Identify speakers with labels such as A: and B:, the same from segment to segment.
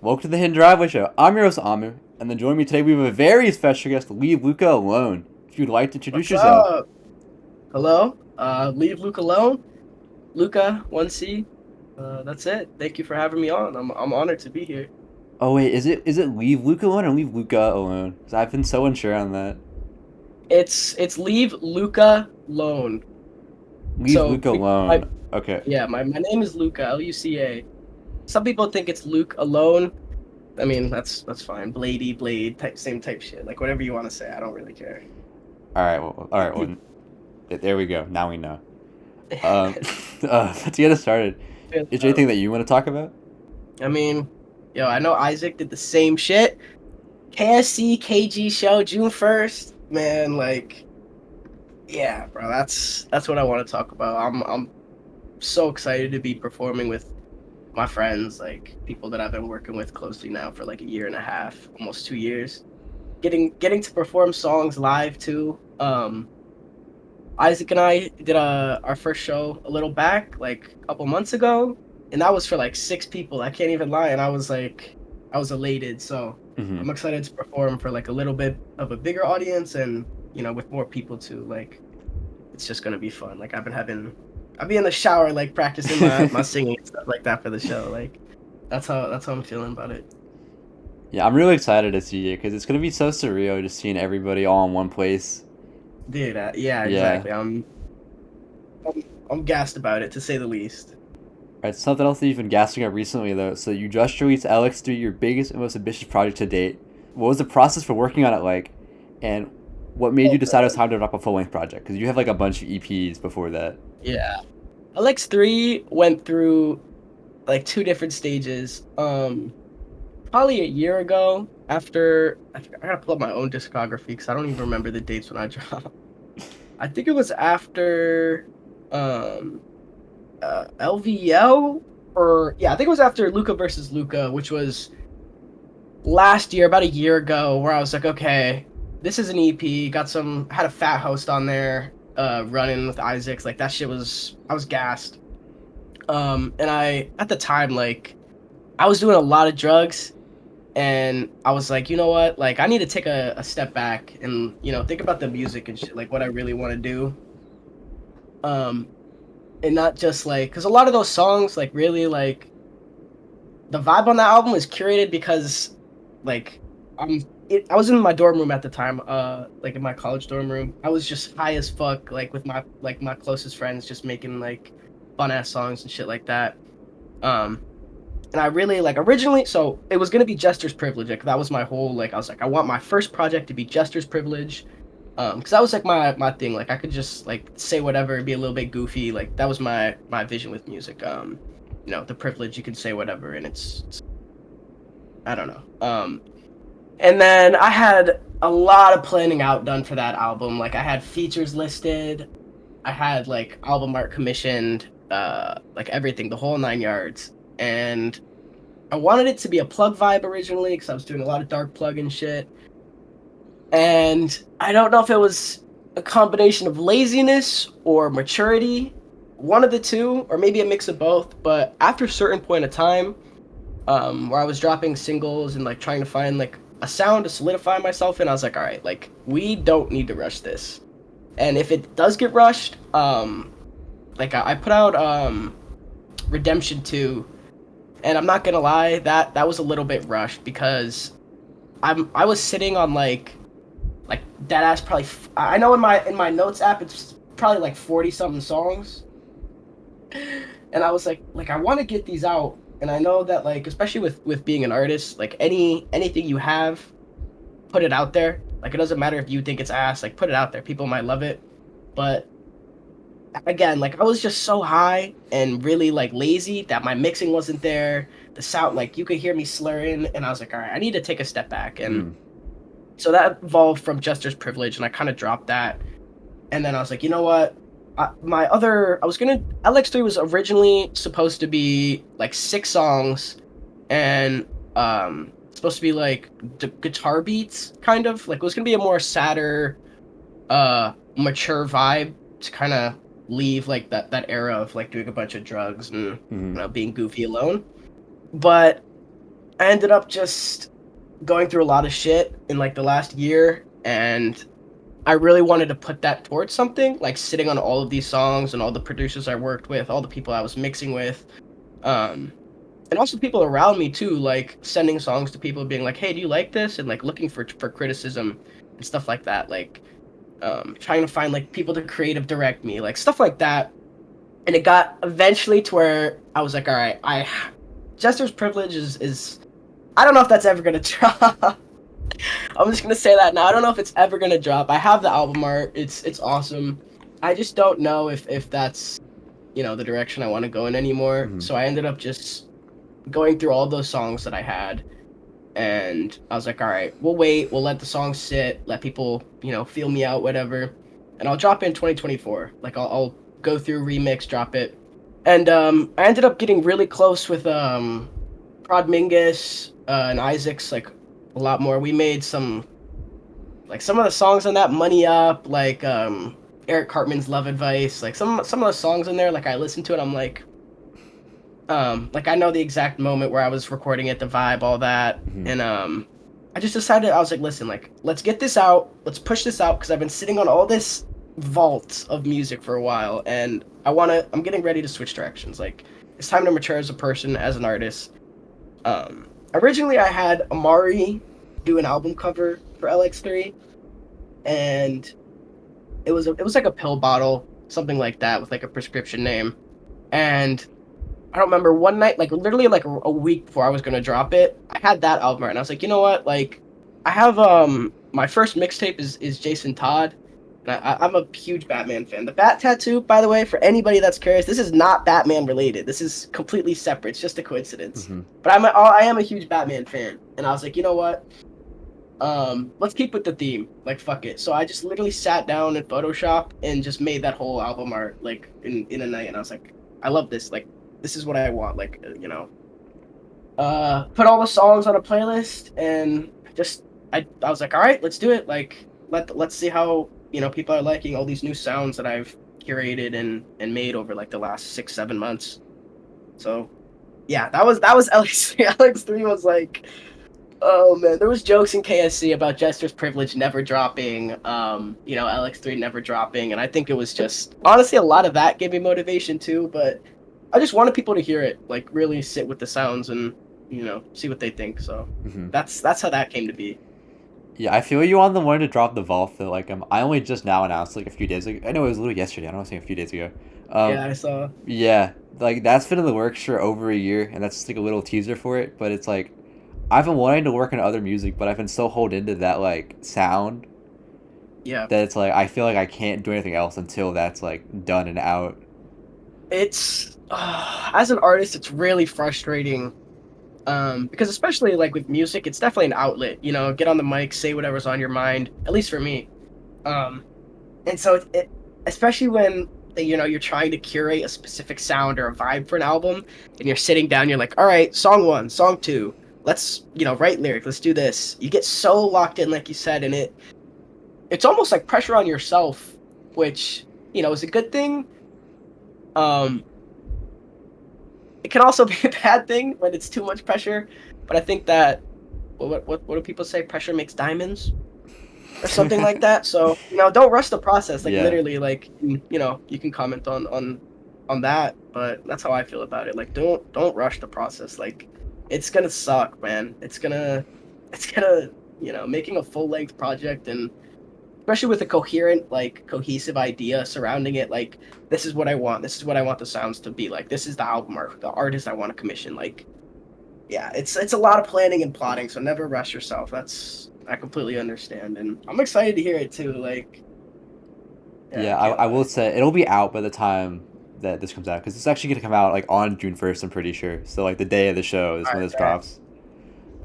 A: Welcome to the Hidden Driveway Show. I'm your host, Amu, and then joining me today we have a very special guest, Leave Luca Alone. If you'd like to introduce
B: What's
A: yourself.
B: up? Hello? Leave Luke alone. Luca, 1C. That's it. Thank you for having me on. I'm honored to be here.
A: Oh wait, is it Leave Luca Alone or Leave Luca Alone? Because I've been so unsure on that.
B: It's Leave Luca alone.
A: Leave
B: So
A: Luca
B: my
A: Alone. Okay.
B: yeah, my name is Luca, Luca. Some people think it's Luke alone. I mean, that's fine. Bladey, Blade, same type shit. Like whatever you want to say. I don't really care.
A: Well, there we go. Now we know. Um, to get us started, is there anything that you want to talk about?
B: I mean, yo, I know Isaac did the same shit. KSC KG show June 1st. Man, like, yeah, bro, that's what I want to talk about. I'm so excited to be performing with my friends, like people that I've been working with closely now for like a year and a half, almost 2 years. Getting to perform songs live too. Isaac and I did our first show a little back, like a couple months ago, and that was for like 6 people. I can't even lie, and I was elated. So
A: Hmm.
B: I'm excited to perform for like a little bit of a bigger audience, and with more people too. Like it's just gonna be fun. Like I'll be in the shower like practicing my singing and stuff like that for the show. Like that's how I'm feeling about it.
A: Yeah, I'm really excited to see you because it's gonna be so surreal just seeing everybody all in one place.
B: Dude, yeah,
A: Yeah.
B: exactly. I'm gassed about it to say the least.
A: Right, something else that you've been gassing up recently, though. So you just released LX3, your biggest and most ambitious project to date. What was the process for working on it like, and what made you decide it was time to drop a full-length project? Because you have like a bunch of EPs before that.
B: Yeah. LX3 went through like two different stages. Probably a year ago after I gotta pull up my own discography because I don't even remember the dates when I dropped. I think it was after um LVL, or yeah, I think it was after Luca versus Luca, which was last year, about a year ago, where I was like, okay, this is an EP. Had a fat host on there, running with Isaacs. Like that shit was, I was gassed. And I at the time, like I was doing a lot of drugs, and I was like, you know what, like I need to take a step back and think about the music and shit, like what I really want to do. Um, and not just like, because a lot of those songs, like really like the vibe on that album was curated because like I was in my dorm room at the time, like in my college dorm room. I was just high as fuck, like with my closest friends, just making like fun ass songs and shit like that. Um, and I really like originally, so it was gonna be Jester's Privilege. Like that was my whole, like I was like, I want my first project to be Jester's Privilege. Because that was like my thing. Like I could just like say whatever, be a little bit goofy. Like that was my vision with music. The privilege, you can say whatever, and it's I don't know. And then I had a lot of planning out done for that album. Like I had features listed, I had like album art commissioned, like everything, the whole 9 yards. And I wanted it to be a plug vibe originally because I was doing a lot of dark plug and shit. And I don't know if it was a combination of laziness or maturity, one of the two, or maybe a mix of both. But after a certain point of time, where I was dropping singles and like trying to find like a sound to solidify myself in, I was like, all right, like we don't need to rush this. And if it does get rushed, like I put out Redemption 2, and I'm not gonna lie, that was a little bit rushed because I was sitting on like dead ass probably I know in my notes app it's probably like 40 something songs, and I was like I want to get these out, and I know that like especially with being an artist, like anything you have, put it out there. Like it doesn't matter if you think it's ass, like put it out there, people might love it. But again, like I was just so high and really like lazy that my mixing wasn't there, the sound, like you could hear me slurring, and I was like, all right, I need to take a step back. And
A: Mm.
B: so that evolved from Jester's Privilege, and I kind of dropped that. And then I was like, you know what? LX3 was originally supposed to be like 6 songs, and supposed to be like guitar beats, kind of like it was gonna be a more sadder, mature vibe to kind of leave like that era of like doing a bunch of drugs and
A: Hmm.
B: being goofy alone. But I ended up just going through a lot of shit in like the last year, and I really wanted to put that towards something, like sitting on all of these songs and all the producers I worked with, all the people I was mixing with, um, and also people around me too, like sending songs to people, being like, "Hey, do you like this?" and like looking for criticism and stuff like that, like trying to find like people to creative direct me, like stuff like that. And it got eventually to where I was like, all right, Jester's Privilege is I don't know if that's ever gonna drop. I'm just gonna say that now. I don't know if it's ever gonna drop. I have the album art. It's awesome. I just don't know if that's the direction I want to go in anymore.
A: Mm-hmm.
B: So I ended up just going through all those songs that I had, and I was like, all right, we'll wait. We'll let the songs sit. Let people feel me out, whatever, and I'll drop it in 2024. Like I'll go through remix, drop it, and I ended up getting really close with Prod Mingus and Isaac's like a lot more. We made some of the songs on that Money Up, like Eric Cartman's Love Advice, like some of the songs in there, like I listened to it, I'm like I know the exact moment where I was recording it, the vibe, all that.
A: Mm-hmm.
B: And I just decided, I was like, listen, like let's get this out, let's push this out, because I've been sitting on all this vault of music for a while, and I'm getting ready to switch directions. Like it's time to mature as a person, as an artist. Originally I had Amari do an album cover for LX3, and it was like a pill bottle, something like that, with like a prescription name. And I don't remember, one night, like literally like a week before I was gonna drop it, I had that album art, and I was like, you know what, like I have my first mixtape is Jason Todd, and I'm a huge Batman fan. The Bat tattoo, by the way, for anybody that's curious, this is not Batman related. This is completely separate. It's just a coincidence.
A: Mm-hmm.
B: But I am a huge Batman fan, and I was like, you know what, let's keep with the theme, like fuck it. So I just literally sat down in Photoshop and just made that whole album art like in a night, and I was like, I love this, like this is what I want, like put all the songs on a playlist, and just I was like, all right, let's do it, like let's see how people are liking all these new sounds that I've curated and made over like the last 6-7 months. So yeah, that was LX3. LX3 was like, oh man, there was jokes in KSC about Jester's Privilege never dropping, LX3 never dropping, and I think it was just honestly a lot of that gave me motivation too. But I just wanted people to hear it, like really sit with the sounds and see what they think. So
A: Mm-hmm.
B: that's how that came to be.
A: Yeah, I feel you on the one to drop the vault though. Like I only just now announced like a few days ago. I know it was literally yesterday. I don't know, saying a few days ago.
B: Yeah, I saw.
A: Yeah, like that's been in the works for over a year, and that's just like a little teaser for it. But it's like I've been wanting to work on other music, but I've been so holed into that like sound
B: Yeah,
A: that it's like I feel like I can't do anything else until that's like done and out.
B: it's as an artist, it's really frustrating. Because especially like with music, it's definitely an outlet. Get on the mic, say whatever's on your mind. At least for me. Um, and so especially when you're trying to curate a specific sound or a vibe for an album, and you're sitting down, you're like, all right, song 1, song 2, let's write lyric, let's do this. You get so locked in, like you said, and it's almost like pressure on yourself, which is a good thing. It can also be a bad thing when it's too much pressure, but I think that what do people say? Pressure makes diamonds, or something like that. So don't rush the process. Like
A: Yeah.
B: literally, like you can comment on that, but that's how I feel about it. Like don't rush the process. Like it's gonna suck, man. It's gonna making a full length project, and especially with a coherent, like cohesive idea surrounding it, like this is what I want, this is what I want the sounds to be like, this is the album art, the artist I want to commission. Like yeah, it's a lot of planning and plotting, so never rush yourself. I completely understand, and I'm excited to hear it too. Like
A: Yeah,
B: I can't
A: I will
B: wait.
A: say it'll be out by the time that this comes out because it's actually gonna come out like on June 1st. I'm pretty sure. So like the day of the show is
B: All
A: when
B: right,
A: this drops.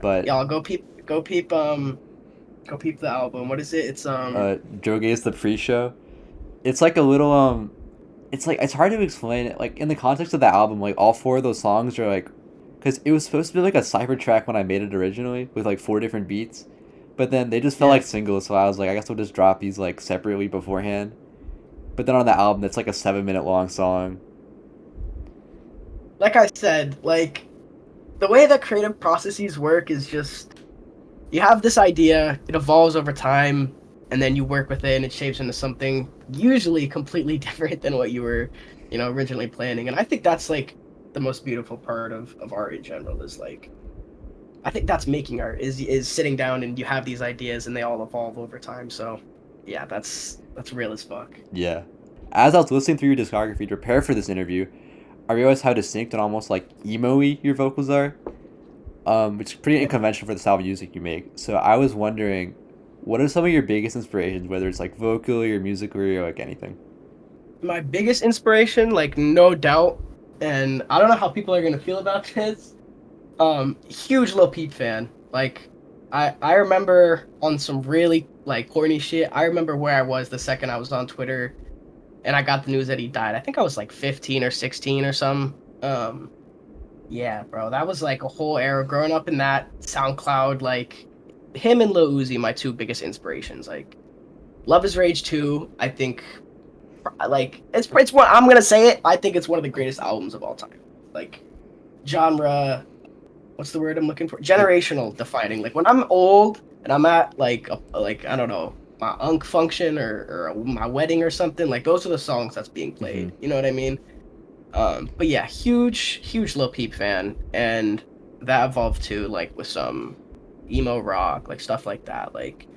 A: But
B: yeah, I'll go peep the album. What is it? It's
A: Joe Gaze the pre-show. It's like a little it's like it's hard to explain it. Like in the context of the album, like all 4 of those songs are like, because it was supposed to be like a cypher track when I made it originally with like 4 different beats, but then they just felt
B: yeah,
A: like singles. So I was like, I guess we'll just drop these like separately beforehand. But then on the album, it's like a 7-minute long song.
B: like I said, like the way that creative processes work is just you have this idea, it evolves over time, and then you work with it and it shapes into something usually completely different than what you were, originally planning. And I think that's like the most beautiful part of art in general is like I think that's making art is sitting down and you have these ideas and they all evolve over time. So yeah, that's real as fuck.
A: Yeah. As I was listening through your discography to prepare for this interview, I realized how distinct and almost like emo-y your vocals are, which is pretty unconventional for the style of music you make. So I was wondering, what are some of your biggest inspirations, whether it's like vocally or musically or like anything?
B: My biggest inspiration, like no doubt, and I don't know how people are gonna feel about this. Huge Lil Peep fan. Like, I remember on some really like corny shit. I remember where I was the second I was on Twitter, and I got the news that he died. I think I was like 15 or 16 or something. Yeah, bro, that was like a whole era growing up in that SoundCloud. Like, him and Lil Uzi, my two biggest inspirations. Like, Love Is Rage 2, I think, like it's one. I'm gonna say it. I think it's one of the greatest albums of all time. Like, genre, what's the word I'm looking for? Generational defining. Like when I'm old and I'm at like like I don't know, my unk function or my wedding or something, like those are the songs that's being played.
A: Mm-hmm.
B: You know what I mean? But yeah, huge Lil Peep fan, and that evolved to like with some emo rock, like stuff like that. Like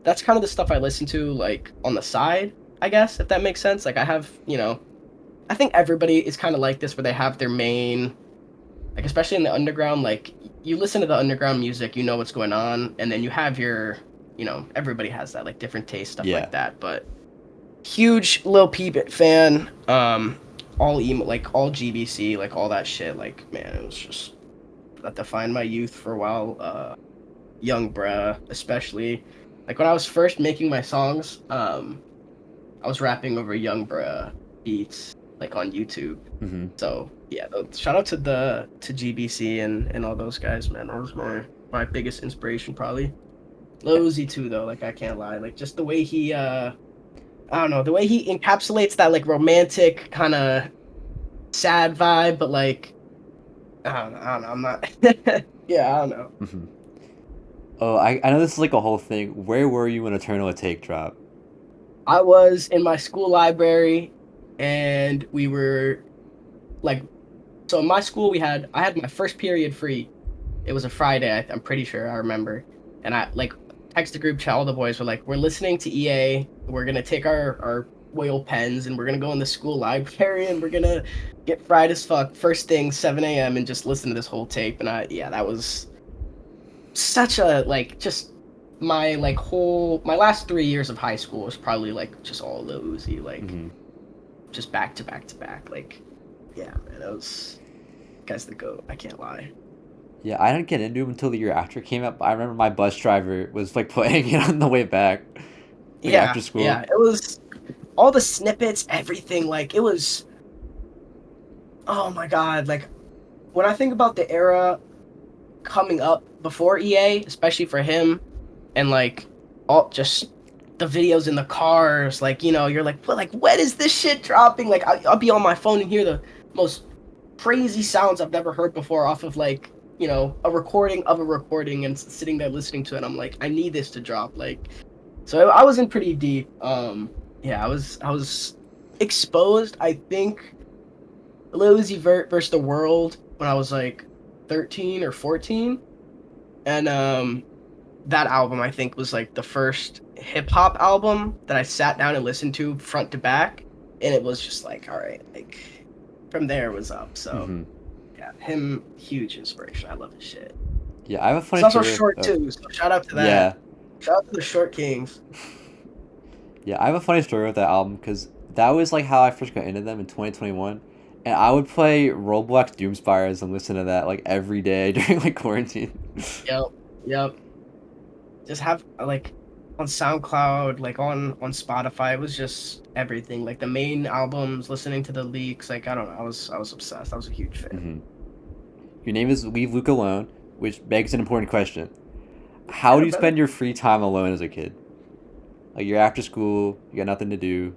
B: that's kind of the stuff I listen to like on the side, I guess, if that makes sense. Like I have, I think everybody is kind of like this where they have their main, like especially in the underground, like you listen to the underground music, you know what's going on, and then you have your, everybody has that like different taste stuff
A: Yeah.
B: like that. But huge Lil Peep fan, all emo, like all GBC, like all that shit. Like man, it was just that defined my youth for a while. Young Bruh, especially. Like when I was first making my songs, I was rapping over Young Bruh beats like on YouTube.
A: Mm-hmm.
B: So yeah, shout out to GBC and all those guys, man. That was my biggest inspiration probably. Lil Uzi too though, like I can't lie. Like just the way he I don't know, the way he encapsulates that like romantic kind of sad vibe, but like I don't know, I'm not yeah, I don't know.
A: Mm-hmm. Oh, I know this is like a whole thing. Where were you when Eternal Atake dropped?
B: I was in my school library and we were like, so in my school I had my first period free. It was a Friday, I'm pretty sure, I remember. And I like text the group chat, all the boys were like, we're listening to EA, we're gonna take our oil pens and we're gonna go in the school library and we're gonna get fried as fuck first thing 7 a.m. and just listen to this whole tape. And that was such a like just my my last 3 years of high school was probably like just all Lil Uzi, like
A: Mm-hmm.
B: just back to back to back. Like yeah, man, that was guy's the GOAT, I can't lie.
A: Yeah, I didn't get into him until the year after it came out. But I remember my bus driver was like playing it on the way back, like
B: Yeah,
A: after school.
B: yeah, it was all the snippets, everything. Like it was, oh my god, like when I think about the era coming up before EA, especially for him, and like all just the videos in the cars, like you're like, but like when is this shit dropping? Like I'll be on my phone and hear the most crazy sounds I've never heard before off of like a recording of a recording and sitting there listening to it. I'm like, I need this to drop. Like, so I was in pretty deep. Yeah, I was exposed. I think Lil Uzi Vert versus the World when I was like 13 or 14, and that album I think was like the first hip hop album that I sat down and listened to front to back, and it was just like, all right, like from there it was up. So
A: Mm-hmm.
B: yeah, him, huge inspiration. I love his shit.
A: Yeah, I have a funny
B: He's also
A: story.
B: short too, so shout out to that.
A: Yeah,
B: Shout out to the Short Kings.
A: yeah, I have a funny story with that album because that was like how I first got into them in 2021, and I would play Roblox Doomspires and listen to that like every day during like quarantine.
B: Yep. Just have like on SoundCloud, like on Spotify, it was just everything. Like the main albums, listening to the leaks. Like I don't know, I was obsessed. I was a huge fan.
A: Mm-hmm. Your name is Leave Luke Alone, which begs an important question. How do you spend your free time alone as a kid? Like you're after school, you got nothing to do.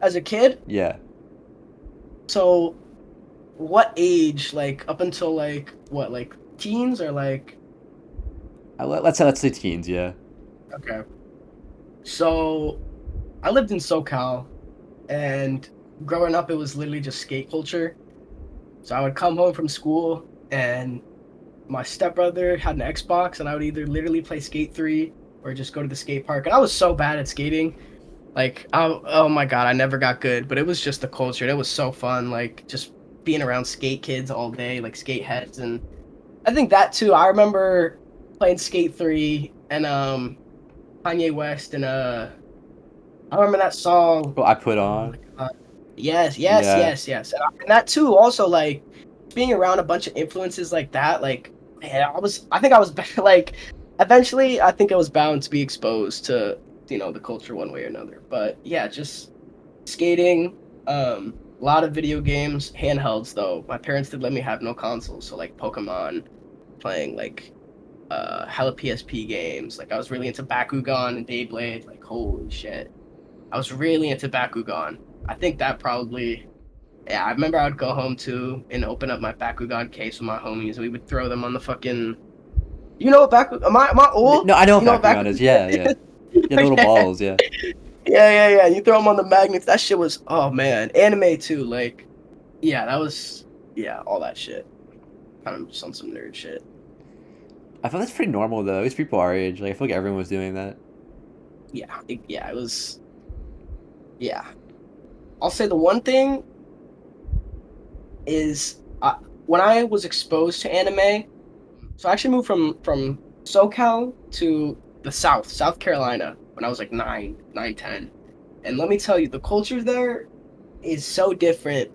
B: As a kid,
A: Yeah.
B: so what age, like up until like what, like teens or like?
A: Let's say teens, yeah.
B: Okay. So I lived in SoCal, and growing up, it was literally just skate culture. So I would come home from school, and my stepbrother had an Xbox, and I would either literally play Skate 3 or just go to the skate park. And I was so bad at skating. Like, oh my God, I never got good, but it was just the culture. It was so fun, like, just being around skate kids all day, like, skate heads. And I think that, too, I remember playing Skate 3 and, Kanye West, and, I remember that song.
A: Well, I put
B: Oh
A: on.
B: my God. Yes, yes,
A: Yeah.
B: yes, yes. And that, too, also, like, being around a bunch of influences like that, like, man, I think I was like, eventually, I think I was bound to be exposed to, the culture one way or another. But yeah, just skating, a lot of video games, handhelds though. My parents did let me have no consoles, so like Pokemon, playing like hella PSP games. Like I was really into Bakugan and Beyblade. Like holy shit, I was really into Bakugan. I think that probably. Yeah, I remember I would go home too and open up my Bakugan case with my homies. We would throw them on the fucking. You know what Bakugan? Am I old?
A: No, I know
B: You
A: what
B: know what
A: Bakugan is. Yeah,
B: Bakugan
A: yeah.
B: is?
A: Yeah, the little
B: Yeah.
A: balls, yeah.
B: Yeah. You throw them on the magnets. That shit was, oh man, anime too. Like, yeah, that was, yeah, all that shit. Kind of just on some nerd shit.
A: I feel that's pretty normal though. At least people our age. Like I feel like everyone was doing that.
B: Yeah, it was. Yeah, I'll say the one thing is when I was exposed to anime. So I actually moved from SoCal to the South Carolina, when I was like 10. And let me tell you, the culture there is so different.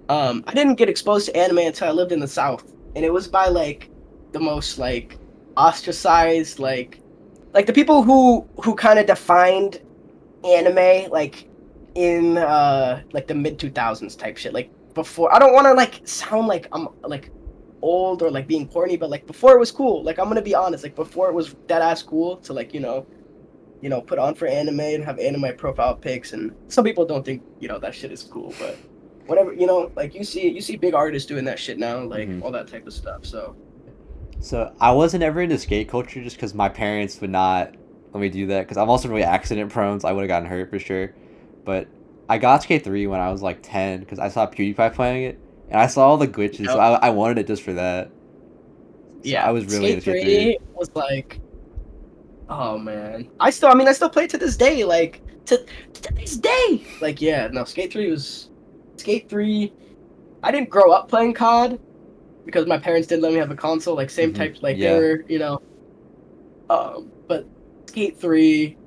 B: I didn't get exposed to anime until I lived in the South, and it was by like the most like ostracized, like the people who kind of defined anime like in like the mid 2000s type shit. Like before, I don't want to like sound like I'm like old or like being corny, but like before it was cool. Like I'm gonna be honest, like before it was dead ass cool to like put on for anime and have anime profile pics. And some people don't think that shit is cool, but whatever, like you see big artists doing that shit now, like
A: Hmm.
B: all that type of stuff. So
A: So I wasn't ever into skate culture just because my parents would not let me do that. Because I'm also really accident prone, so I would have gotten hurt for sure. But I got Skate 3 when I was like 10 because I saw PewDiePie playing it, and I saw all the glitches, so I wanted it just for that. So I
B: yeah,
A: was really into
B: Skate
A: Skate 3.
B: 3 was like, oh man, I still play to this day, like to this day. Like yeah, no, Skate 3. I didn't grow up playing COD because my parents didn't let me have a console. Like same
A: Hmm.
B: type, like they
A: Yeah.
B: were, but Skate 3,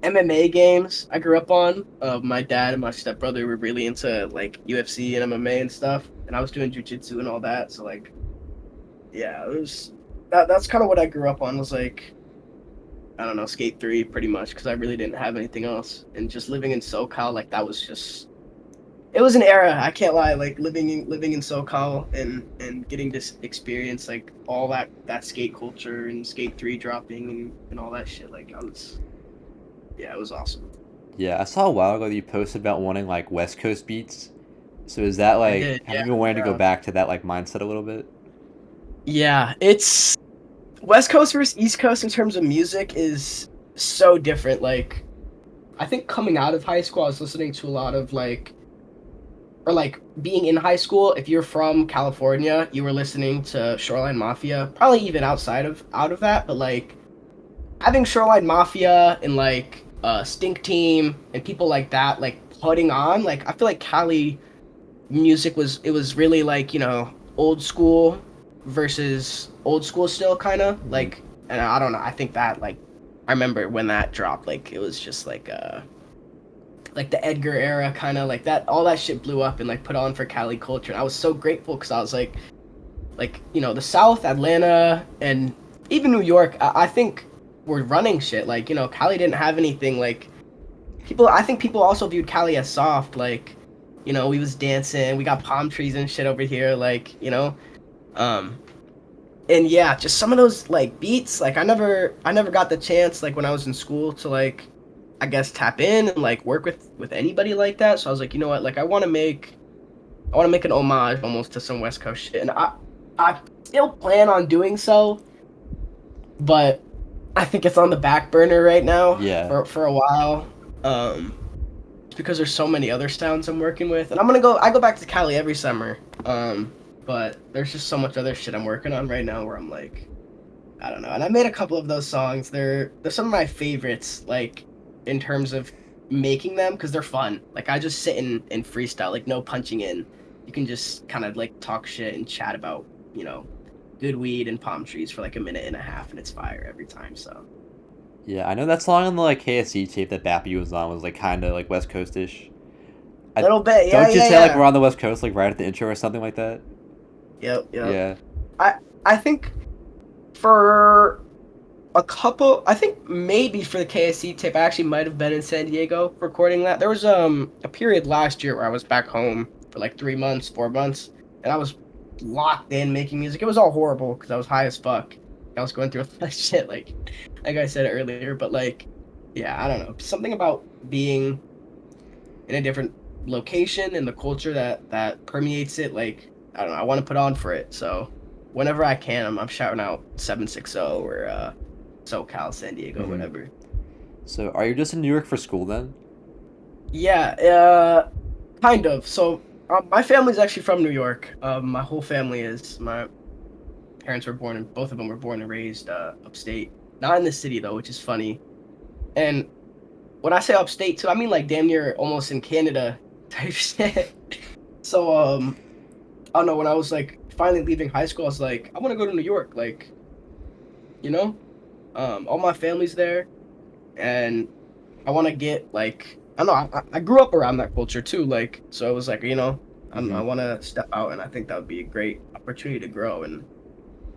B: MMA games I grew up on. My dad and my stepbrother were really into like UFC and MMA and stuff, and I was doing jujitsu and all that. So like, yeah, it was that's kind of what I grew up on. Was like, I don't know, Skate 3 pretty much, because I really didn't have anything else. And just living in SoCal, like that was just, it was an era. I can't lie. Like living in SoCal and getting to experience like all that skate culture and Skate 3 dropping and all that shit. Like yeah, it was awesome.
A: Yeah, I saw a while ago that you posted about wanting like West Coast beats. So is that
B: I
A: like
B: did,
A: have
B: yeah,
A: you been wanting to go
B: yeah.
A: back to that like mindset a little bit?
B: Yeah, it's West Coast versus East Coast in terms of music is so different. Like I think coming out of high school, I was listening to a lot of like, or like being in high school, if you're from California, you were listening to Shoreline Mafia, probably even out of that, but like having Shoreline Mafia and like Stink Team and people like that, like putting on, like I feel like Cali music was really like, old school versus old school still kind of
A: Hmm.
B: like, and I don't know, I think that like I remember when that dropped, like it was just like the Edgar era kind of like that, all that shit blew up and like put on for Cali culture. And I was so grateful because I was like the South, Atlanta, and even New York. I think were running shit. Like Cali didn't have anything. Like people, I think people also viewed Cali as soft. Like we was dancing, we got palm trees and shit over here. Like um, and yeah, just some of those like beats. Like I never got the chance like when I was in school to like I guess tap in and like work with anybody like that. So I was like, you know what, like I want to make I want to make an homage almost to some West Coast shit, and I still plan on doing so, but I think it's on the back burner right now.
A: Yeah.
B: For a while. Because there's so many other sounds I'm working with, and I go back to Cali every summer. But there's just so much other shit I'm working on right now where I'm like, I don't know. And I made a couple of those songs. They're some of my favorites, like in terms of making them, because they're fun. Like I just sit and freestyle, like no punching in. You can just kind of like talk shit and chat about, you know, good weed and palm trees for like a minute and a half, and it's fire every time. So
A: Yeah, I know that song on the like KSC tape that Bappy was on was like kind of like West Coast-ish.
B: a little bit, yeah.
A: Don't you
B: yeah,
A: say
B: yeah.
A: like we're on the West Coast like right at the intro or something like that?
B: Yep.
A: Yeah.
B: I think for a couple, I think maybe for the KSC tape, I actually might have been in San Diego recording that. There was a period last year where I was back home for like 3 months, 4 months, and I was locked in making music. It was all horrible because I was high as fuck. I was going through a lot of shit, like I said earlier. But like, yeah, I don't know, something about being in a different location and the culture that permeates it. Like, I don't know, I want to put on for it. So whenever I can, I'm shouting out 760 or SoCal, San Diego, whatever.
A: So are you just in New York for school then?
B: Yeah, kind of. So my family's actually from New York. My whole family is. My parents were born, and both of them were born and raised upstate. Not in the city though, which is funny. And when I say upstate too, I mean like damn near almost in Canada type shit. So I don't know. When I was like finally leaving high school, I was like, I want to go to New York. Like, you know, all my family's there, and I want to get like I don't know. I grew up around that culture too. Like, so it was like, you know, I want to step out, and I think that would be a great opportunity to grow, and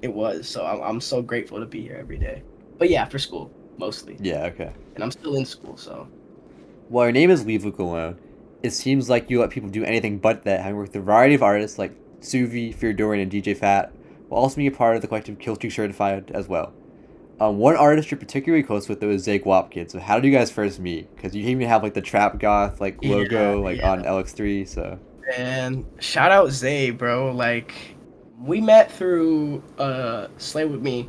B: it was. So I'm so grateful to be here every day. But yeah, for school mostly,
A: Yeah, okay.
B: and I'm still in school. So
A: While your name is Leave Luke Alone, it seems like you let people do anything but that, having worked with a variety of artists like Suvi, Fear and DJ PHAT, while also being a part of the collective Killstreak Certified as well. One artist you're particularly close with though is ZAYGUAPKID. So how did you guys first meet? Because you even have like the trap goth like logo on LX3. So
B: and shout out Zay, bro. Like we met through slaywitme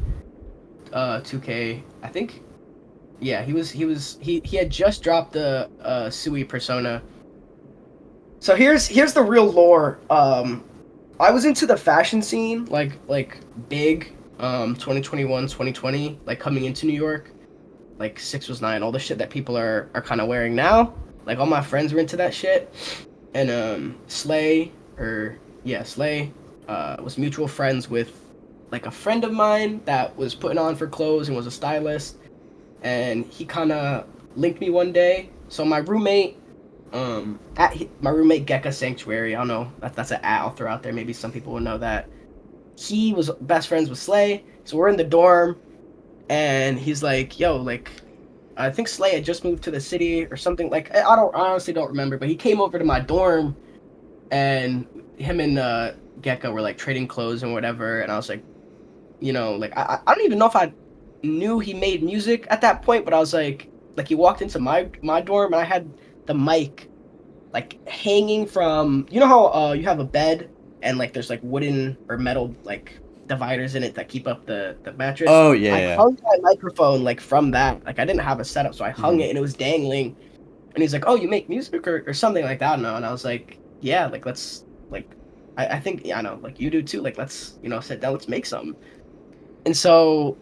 B: 2K, I think. Yeah, he had just dropped the Sui persona. So here's the real lore. I was into the fashion scene like big 2021, 2020, like coming into New York. Like 6 was 9, all the shit that people are kind of wearing now. Like all my friends were into that shit. And Slay was mutual friends with like a friend of mine that was putting on for clothes and was a stylist, and he kind of linked me one day. So my roommate Gecka Sanctuary, I don't know, that's an I'll throw out there, maybe some people will know that. He was best friends with Slay, so we're in the dorm, and he's like, yo, like, I think Slay had just moved to the city or something. Like, I honestly don't remember, but he came over to my dorm, and him and Gecko were like trading clothes and whatever, and I was like, you know, like I don't even know if I knew he made music at that point, but I was like he walked into my dorm, and I had the mic like hanging from, you know how you have a bed and like there's like wooden or metal like dividers in it that keep up the mattress.
A: oh yeah,
B: I
A: yeah.
B: hung my microphone like from that. Like I didn't have a setup, so I hung it and it was dangling. And he's like, "Oh, you make music or something like that?" I don't know. And I was like, "Yeah, like let's like I think yeah, I know, like you do too. Like let's, you know, sit down, let's make something." And so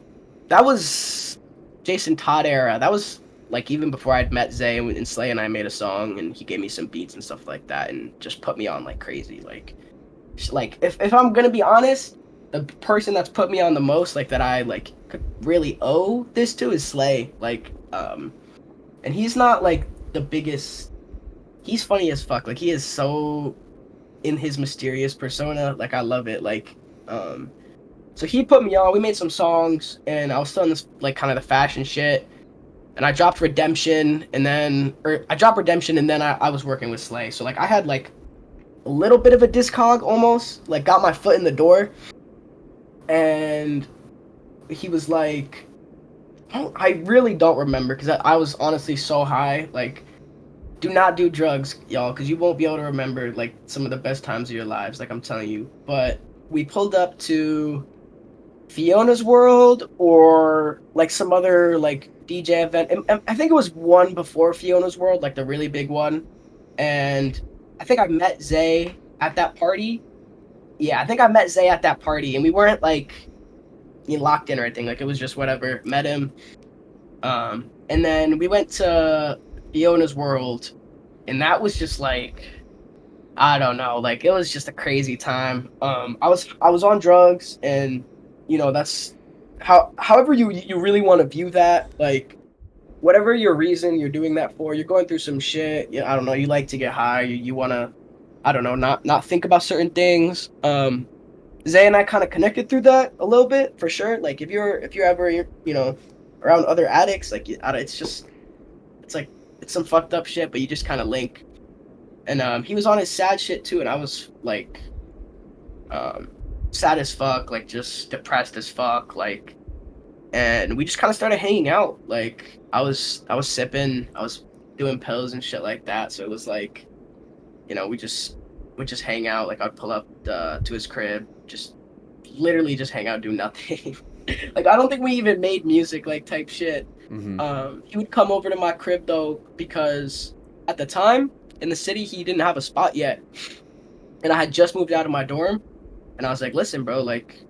B: that was Jason Todd era. That was like even before I'd met Zay, and Slay and I made a song, and he gave me some beats and stuff like that, and just put me on like crazy. Like if I'm gonna be honest, the person that's put me on the most, like that I like could really owe this to, is Slay. Like and he's not like the biggest. He's funny as fuck. Like he is so in his mysterious persona. Like I love it. Like so he put me on. We made some songs, and I was still in this like kind of the fashion shit. And I dropped Redemption, and then I was working with Slay. So like I had like a little bit of a discog almost, like got my foot in the door. And he was like, I really don't remember because I was honestly so high. Like do not do drugs, y'all, because you won't be able to remember like some of the best times of your lives. Like I'm telling you. But we pulled up to Fiona's World or like some other like DJ event. And I think it was one before Fiona's World, like the really big one. And I think I met Zay at that party. Yeah, I think I met Zay at that party, and we weren't like locked in or anything. Like it was just whatever. Met him. And then we went to Fiona's World, and that was just like, I don't know, like it was just a crazy time. I was on drugs, and that's however you really want to view that, like whatever your reason you're doing that for, you're going through some shit. Yeah, I don't know. You like to get high. You want to, I don't know, not think about certain things. Zay and I kind of connected through that a little bit for sure. Like if you're ever around other addicts, like it's like it's some fucked up shit, but you just kind of link. And he was on his sad shit too, and I was like sad as fuck, like just depressed as fuck, like, and we just kind of started hanging out. Like I was sipping, I was doing pills and shit like that, so it was like, we just hang out. Like I'd pull up to his crib, just literally just hang out, do nothing. Like I don't think we even made music, like type shit. He would come over to my crib though, because at the time in the city he didn't have a spot yet, and I had just moved out of my dorm, and I was like, listen bro, like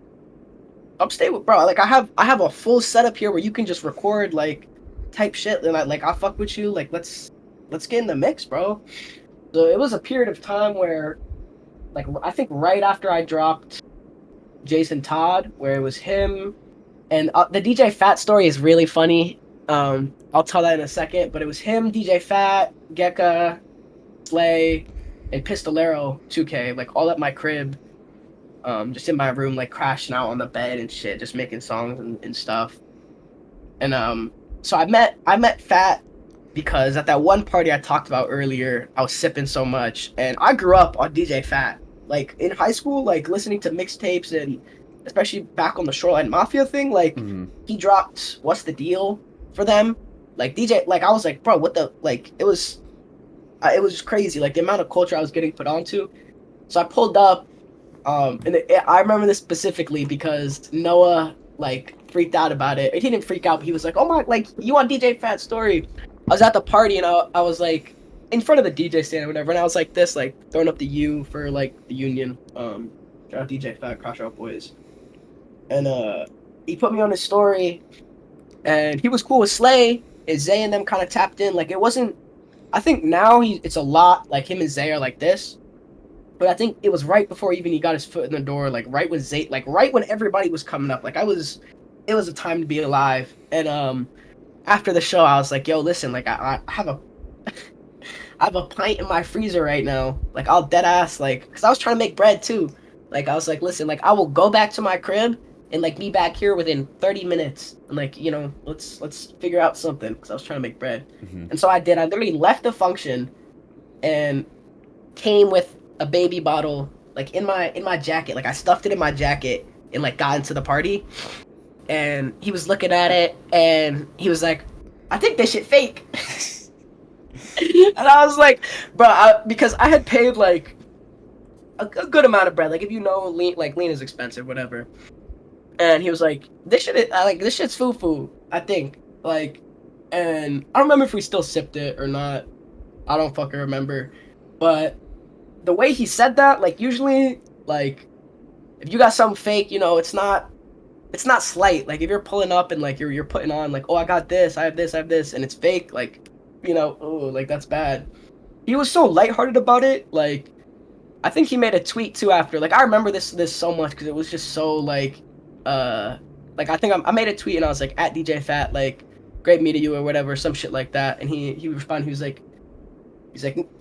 B: I'm staying with bro, like I have a full setup here where you can just record like type shit, and I'll fuck with you, like let's get in the mix, bro. So it was a period of time where, like, I think right after I dropped Jason Todd, where it was him, and the DJ PHAT story is really funny. I'll tell that in a second, but it was him, DJ PHAT, Gekka, Slay, and Pistolero 2K, like all at my crib, just in my room, like crashing out on the bed and shit, just making songs and stuff. And so I met PHAT because at that one party I talked about earlier, I was sipping so much, and I grew up on DJ PHAT. Like in high school, like listening to mixtapes, and especially back on the Shoreline Mafia thing, like he dropped What's the Deal for them, like DJ, like I was like, bro, what the, like it was just crazy, like the amount of culture I was getting put onto. So I pulled up, and I remember this specifically because Noah like freaked out about it. He didn't freak out, but he was like, oh my, like you on DJ PHAT story. I was at the party, and I was like in front of the DJ stand or whatever, and I was like this, like throwing up the U for like the Union. Shout out DJ PHAT, Crash Out Boys. And he put me on his story, and he was cool with Slay, and Zay and them kind of tapped in. Like it wasn't, I think now it's a lot like him and Zay are like this, but I think it was right before even he got his foot in the door, like right when Zay, like right when everybody was coming up, like it was a time to be alive. And after the show, I was like, yo, listen, like I have a I have a pint in my freezer right now. Like I'll dead ass, like, cause I was trying to make bread too. Like I was like, listen, like I will go back to my crib and like be back here within 30 minutes. And like, let's figure out something, cause I was trying to make bread. And so I did. I literally left the function and came with a baby bottle, like in my jacket. Like I stuffed it in my jacket and like got into the party. And he was looking at it, and he was like, I think this shit fake. And I was like, bro, because I had paid like a good amount of bread. Like if lean is expensive, whatever. And he was like, this shit's foo-foo, I think. Like, and I don't remember if we still sipped it or not. I don't fucking remember. But the way he said that, like usually, like if you got something fake, it's not slight. Like if you're pulling up and like you're putting on like, oh, I got this, I have this, and it's fake, like, oh, like that's bad. He was so lighthearted about it. Like I think he made a tweet too after. Like I remember this so much because it was just so like I think I made a tweet and I was like, at DJ PHAT, like great meeting you or whatever, some shit like that. And he responded, he's like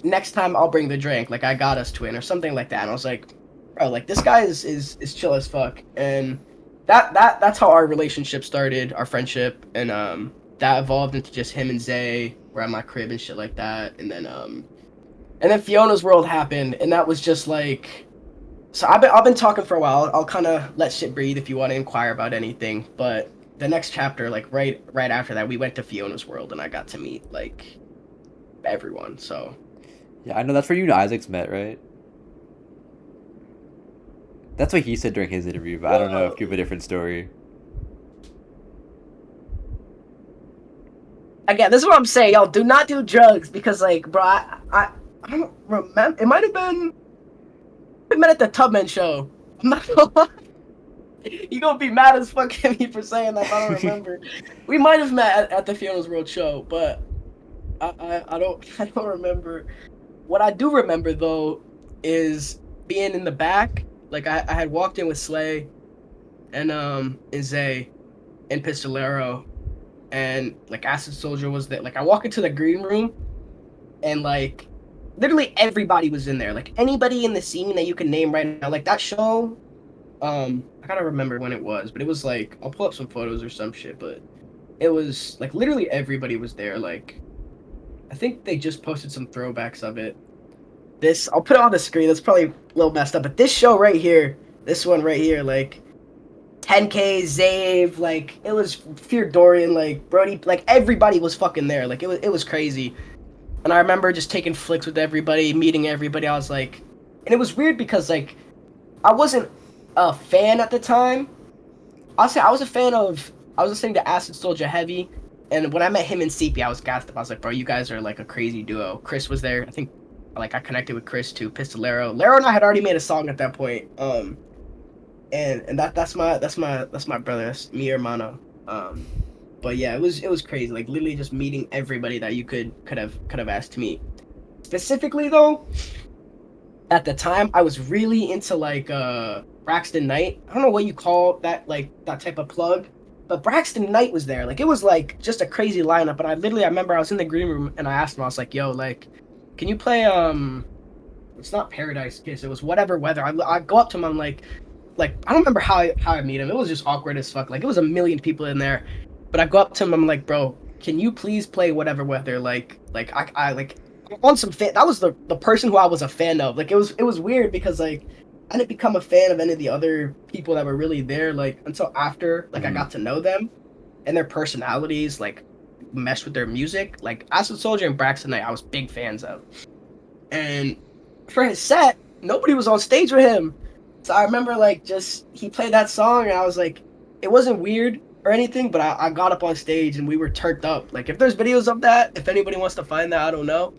B: next time I'll bring the drink, like I got us twin or something like that. And I was like, bro, like this guy is chill as fuck. And that's how our relationship started, our friendship, and that evolved into just him and Zay were at my crib and shit like that. And then Fiona's World happened, and that was just like, so I've been talking for a while. I'll kind of let shit breathe if you want to inquire about anything. But the next chapter, like right after that, we went to Fiona's World, and I got to meet like everyone. So
A: Yeah, I know that's where you and Isaacs met, right? That's what he said during his interview, but I don't know if you have a different story.
B: again, this is what I'm saying, y'all. Do not do drugs because, like, bro, I don't remember. It might have been we met at the Tubman show. I'm not gonna lie. You gonna be mad as fuck at me for saying that if I don't remember. We might have met at the Fiona's World show, but I don't remember. What I do remember though is being in the back. Like I had walked in with Slay and Zay and Pistolero, and like Acid Soldier was there. Like I walk into the green room, and like literally everybody was in there. Like anybody in the scene that you can name right now. Like that show. I gotta remember when it was, but it was like I'll pull up some photos or some shit. But it was like literally everybody was there. Like I think they just posted some throwbacks of it. This I'll put it on the screen. That's probably a little messed up, but this show right here, this one right here, like 10K, Zave, like it was Fear Dorian, like Brody, like everybody was fucking there. Like it was crazy. And I remember just taking flicks with everybody, meeting everybody. I was like, and it was weird because like I wasn't a fan at the time. I'll say I was a fan of. I was listening to Acid Soldier heavy, and when I met him in CP, I was gassed up. I was like, bro, you guys are like a crazy duo. Chris was there. I think like I connected with Chris too. Pistolero, Lero and I had already made a song at that point. And that's my brother. That's mi hermano. But yeah, it was crazy. Like literally just meeting everybody that you could have asked to meet. Specifically though, at the time I was really into like Braxton Knight. I don't know what you call that, like that type of plug, but Braxton Knight was there. Like it was like just a crazy lineup. And I remember I was in the green room and I asked him, I was like, yo, like, can you play it's not Paradise Kiss, it was Whatever Weather. I go up to him, I'm like I don't remember how I meet him. It was just awkward as fuck. Like it was a million people in there. But I go up to him, I'm like, bro, can you please play Whatever Weather? Like I like on some fan. That was the person who I was a fan of. Like it was weird because like I didn't become a fan of any of the other people that were really there like until after like I got to know them and their personalities like meshed with their music. Like Acid Soldier and Braxton Knight I was big fans of. And for his set, nobody was on stage with him. So I remember like just he played that song and I was like, it wasn't weird or anything, but I got up on stage and we were turned up. Like if there's videos of that, if anybody wants to find that, I don't know.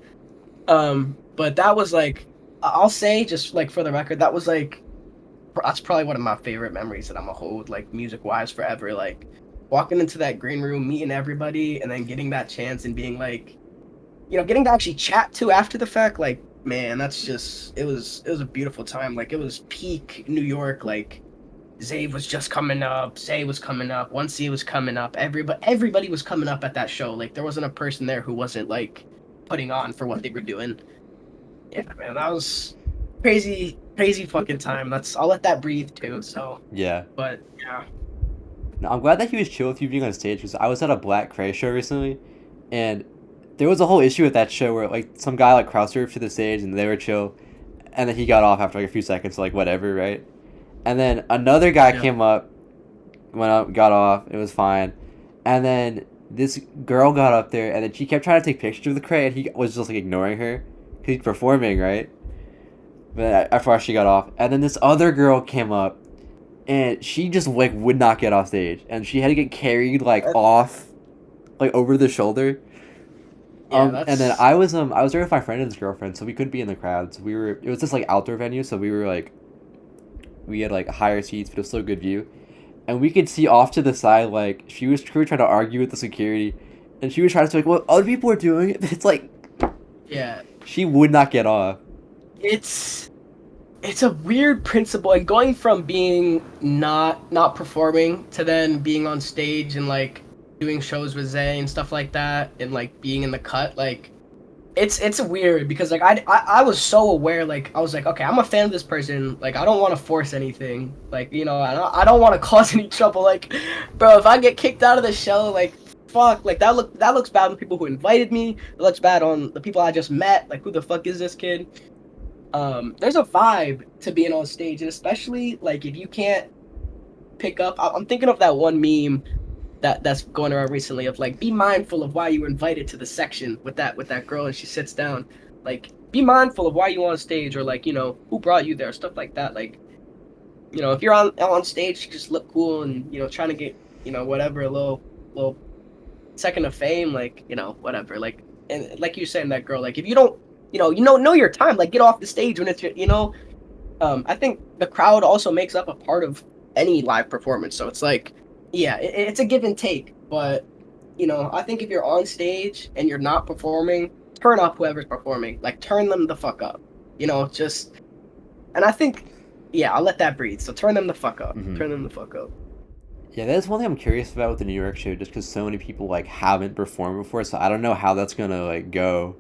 B: But that was like I'll say just like for the record, that's probably one of my favorite memories that I'm gonna hold like music wise forever. Like walking into that green room, meeting everybody, and then getting that chance and being like, you know, getting to actually chat too after the fact. Like man, that's just it was a beautiful time. Like it was peak New York. Like Zay was just coming up, Zay was coming up, 1C was coming up. Everybody was coming up at that show. Like there wasn't a person there who wasn't like putting on for what they were doing. Yeah, man, that was crazy fucking time. I'll let that breathe too. So
A: Yeah.
B: but yeah,
A: No, I'm glad that he was chill with you being on stage because I was at a Black Kray show recently, and there was a whole issue with that show where like some guy like crowd surfed to the stage and they were chill, and then he got off after like a few seconds, like whatever, right? And then another guy came up, went up, got off, it was fine, and then this girl got up there and then she kept trying to take pictures of the Kray and he was just like ignoring her. He's performing, right? But after she got off, and then this other girl came up, and she just like would not get off stage, and she had to get carried like off, like over the shoulder.
B: yeah,
A: And then I was there with my friend and his girlfriend, so we couldn't be in the crowd. So it was this like outdoor venue, so we had like higher seats, but it was still a good view, and we could see off to the side like we were trying to argue with the security, and she was trying to say like what other people are doing. It's like,
B: yeah.
A: she would not get off.
B: It's a weird principle, and going from being not performing to then being on stage and like doing shows with Zay and stuff like that, and like being in the cut, like it's weird because like I was so aware, like I was like, okay, I'm a fan of this person, like I don't want to force anything, like you know, I don't want to cause any trouble, like bro, if I get kicked out of the show, like fuck, like that looks bad on the people who invited me, it looks bad on the people I just met, like who the fuck is this kid? There's a vibe to being on stage, and especially like if you can't pick up, I'm thinking of that one meme that's going around recently of like, be mindful of why you were invited to the section with that girl, and she sits down. Like, be mindful of why you on stage, or like, who brought you there, stuff like that. Like, if you're on stage, you just look cool and trying to get whatever, a little second of fame, like whatever. Like, and like you're saying, that girl, like, if you don't know your time, like, get off the stage when it's your. I think the crowd also makes up a part of any live performance, so it's like, yeah, it's a give and take. But I think if you're on stage and you're not performing, turn up whoever's performing. Like, turn them the fuck up. Just. And I think, yeah, I'll let that breathe. So turn them the fuck up.
A: Mm-hmm.
B: Turn them the fuck up.
A: Yeah, that's one thing I'm curious about with the New York show, just because so many people like haven't performed before, so I don't know how that's gonna like go.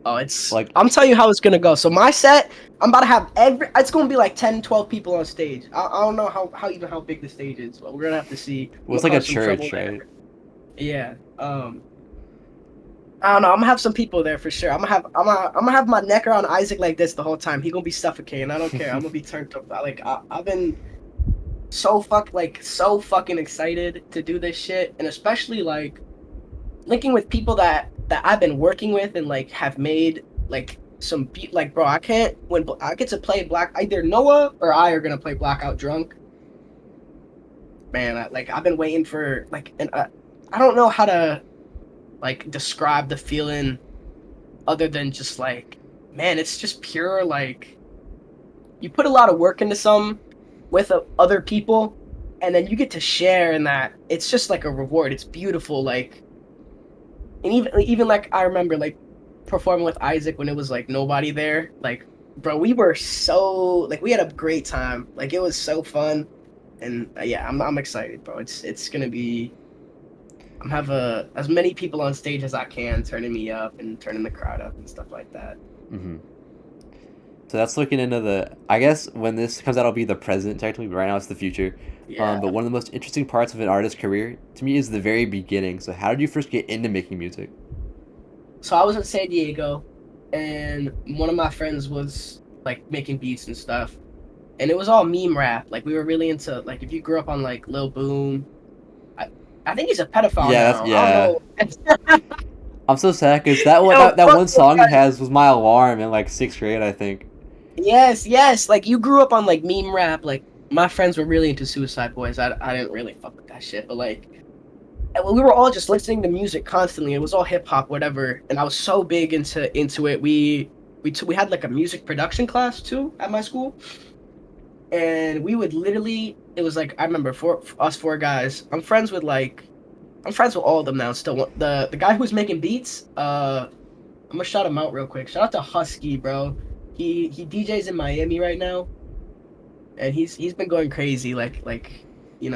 B: Oh, it's like, I'm telling you how it's gonna go. So my set, I'm about to have it's gonna be like 10, 12 people on stage. I don't know how big the stage is, but we're gonna have to see.
A: Well, it's like a church, right?
B: Yeah. I don't know. I'm gonna have some people there for sure. I'm gonna have my neck around Isaac like this the whole time. He gonna be suffocating. I don't care. I'm gonna be turned up. I've been so fucking excited to do this shit, and especially like linking with people that I've been working with and like have made like some beat. Like, bro, I can't, when I get to play either Noah or I are gonna play Blackout Drunk. Man, I've been waiting for like, and I don't know how to like describe the feeling other than just like, man, it's just pure, like, you put a lot of work into some with other people, and then you get to share in that. It's just like a reward. It's beautiful. Like, and even like, I remember like performing with Isaac when it was like nobody there. Like, bro, we were so, like, we had a great time. Like, it was so fun. And yeah, I'm excited, bro. It's gonna be, I'm have as many people on stage as I can, turning me up and turning the crowd up and stuff like that.
A: Mm-hmm. So that's looking into I guess when this comes out, it'll be the present technically, but right now it's the future.
B: Yeah.
A: But one of the most interesting parts of an artist's career to me is the very beginning. So how did you first get into making music?
B: So I was in San Diego, and one of my friends was like making beats and stuff, and it was all meme rap. Like, we were really into, like, if you grew up on like Lil Boom, I think he's a pedophile now.
A: Yeah.
B: I don't know.
A: I'm so sad because that one song he has was my alarm in like 6th grade, I think.
B: Yes. Like, you grew up on like meme rap. Like, my friends were really into Suicide Boys. I didn't really fuck with that shit, but like, we were all just listening to music constantly. It was all hip hop, whatever. And I was so big into it. We had like a music production class too at my school, and we would literally, it was like, I remember us four guys. I'm friends with all of them now. Still, the guy who's making beats. I'm gonna shout him out real quick. Shout out to Husky, bro. He DJs in Miami right now, and he's been going crazy. Like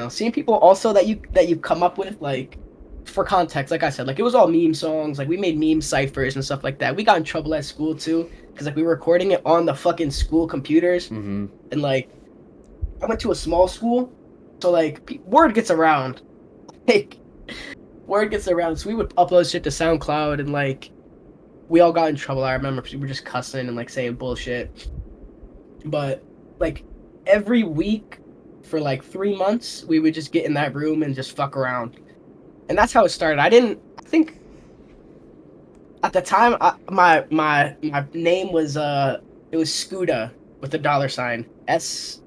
B: seeing people also that you come up with, like, for context, like I said, like, it was all meme songs. Like, we made meme ciphers and stuff like that. We got in trouble at school too, because like we were recording it on the fucking school computers.
A: Mm-hmm.
B: And like, I went to a small school, so like word gets around. Like, word gets around, so we would upload shit to SoundCloud, and like, we all got in trouble. I remember we were just cussing and like saying bullshit. But like, every week for like 3 months, we would just get in that room and just fuck around. And that's how it started. I think at the time, my name was it was Scooter with the $sign $SCTOOTUH.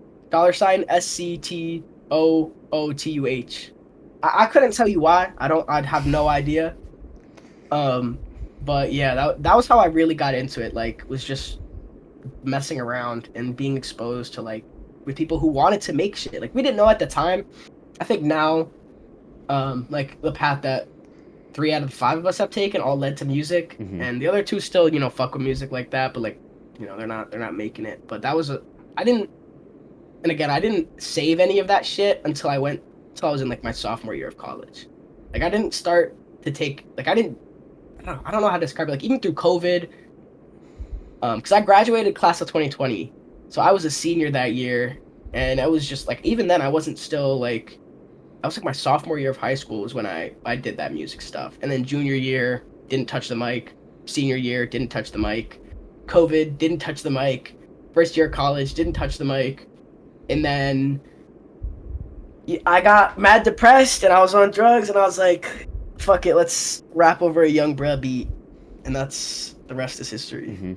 B: I couldn't tell you why. I'd have no idea. But yeah, that was how I really got into it. Like, was just messing around and being exposed to, like, with people who wanted to make shit. Like, we didn't know at the time. I think now, like, the path that 3 out of 5 of us have taken all led to music,
A: Mm-hmm.
B: and the other 2 still, fuck with music like that, but like, they're not making it. But that was I didn't save any of that shit until I was in like my sophomore year of college. Like, I didn't start to take, like, I don't know how to describe it. Like, even through COVID, because I graduated class of 2020, so I was a senior that year, and I was just like, even then I wasn't still like, I was like my sophomore year of high school was when I did that music stuff, and then junior year didn't touch the mic, senior year didn't touch the mic, COVID didn't touch the mic, first year of college didn't touch the mic, and then I got mad depressed and I was on drugs and I was like, fuck it, let's rap over a young bruh beat, and that's the rest is history.
A: Mm-hmm.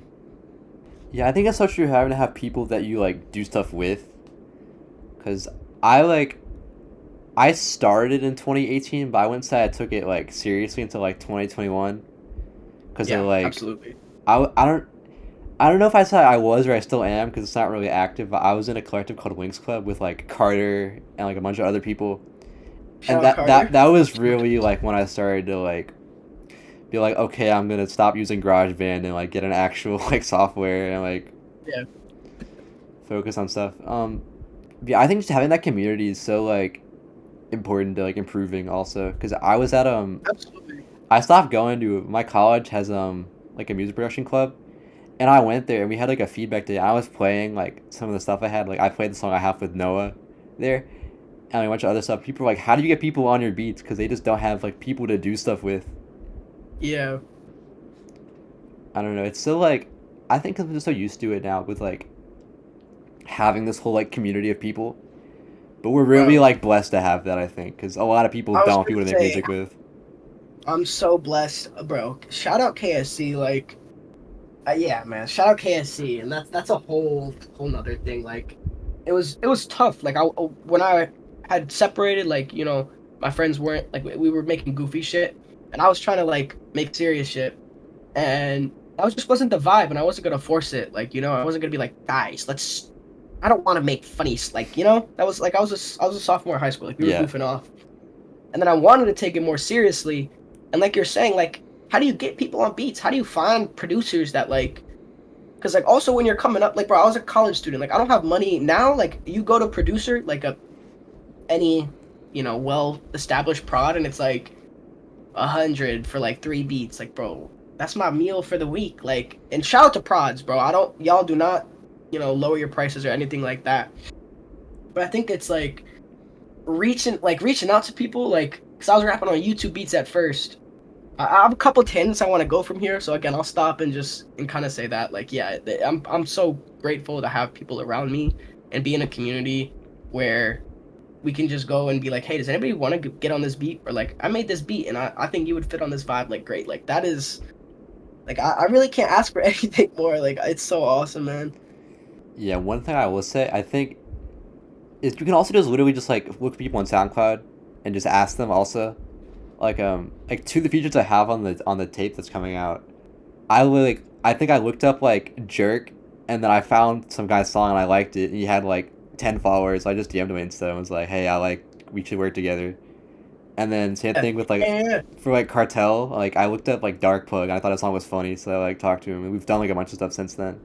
A: Yeah, I think it's so true having to have people that you like do stuff with. Cause I started in 2018, but I wouldn't say I took it like seriously until like 2021. Cause
B: Yeah,
A: of like
B: absolutely.
A: I don't know if I said I was or I still am because it's not really active. But I was in a collective called Wings Club with like Carter and like a bunch of other people, and
B: Shout out Carter.
A: that was really like when I started to like be like, okay, I'm gonna stop using GarageBand and like get an actual like software and like
B: Yeah.
A: focus on stuff. Yeah, I think just having that community is so like important to like improving also because I was at
B: Absolutely.
A: I stopped going to my college has like a music production club, and I went there and we had like a feedback day. I was playing like some of the stuff I had, like I played the song I have with Noah there, and like, a bunch of other stuff. People were like, how do you get people on your beats, because they just don't have like people to do stuff with.
B: Yeah.
A: I don't know, it's still like, I think 'cause I'm just so used to it now with like having this whole like community of people, but we're really
B: Bro,
A: like blessed to have that, I think, because a lot of people
B: I
A: don't
B: was
A: have people
B: gonna
A: to make
B: say,
A: music with.
B: I'm so blessed, bro. Shout out KSC, like, yeah, man. Shout out KSC, and that's a whole nother thing. Like, it was tough. Like, when I had separated, like, my friends weren't like we were making goofy shit, and I was trying to like make serious shit, and that was just wasn't the vibe, and I wasn't gonna force it. Like, I wasn't gonna be like, guys, let's. I don't want to make funny, like, that was like I was a sophomore in high school, like we were
A: Yeah.
B: goofing off, and then I wanted to take it more seriously. And like you're saying, like, how do you get people on beats? How do you find producers that like? Because like also when you're coming up, like bro, I was a college student. Like I don't have money now. Like you go to producer like any well established prod, and it's like 100 for like 3 beats. Like bro, that's my meal for the week. Like, and shout out to prods, bro. Y'all do not lower your prices or anything like that. But I think it's like reaching out to people, like, because I was rapping on YouTube beats at first. I have a couple tangents I want to go from here, so again, I'll stop and kind of say that, like, yeah, I'm so grateful to have people around me and be in a community where we can just go and be like, hey, does anybody want to get on this beat? Or like, I made this beat and I think you would fit on this vibe, like, great. Like, that is, like, I really can't ask for anything more. Like, it's so awesome, man.
A: Yeah, one thing I will say, I think, is you can also just literally just like look at people on SoundCloud and just ask them also. Like two of the features I have on the tape that's coming out, I think I looked up like Jerk, and then I found some guy's song and I liked it, and he had like 10 followers, so I just DM'd him Insta and was like, hey, we should work together. And then same
B: Yeah.
A: thing with like
B: Yeah.
A: for like Cartel, like I looked up like Dark Plug and I thought his song was funny, so I like talked to him and we've done like a bunch of stuff since then.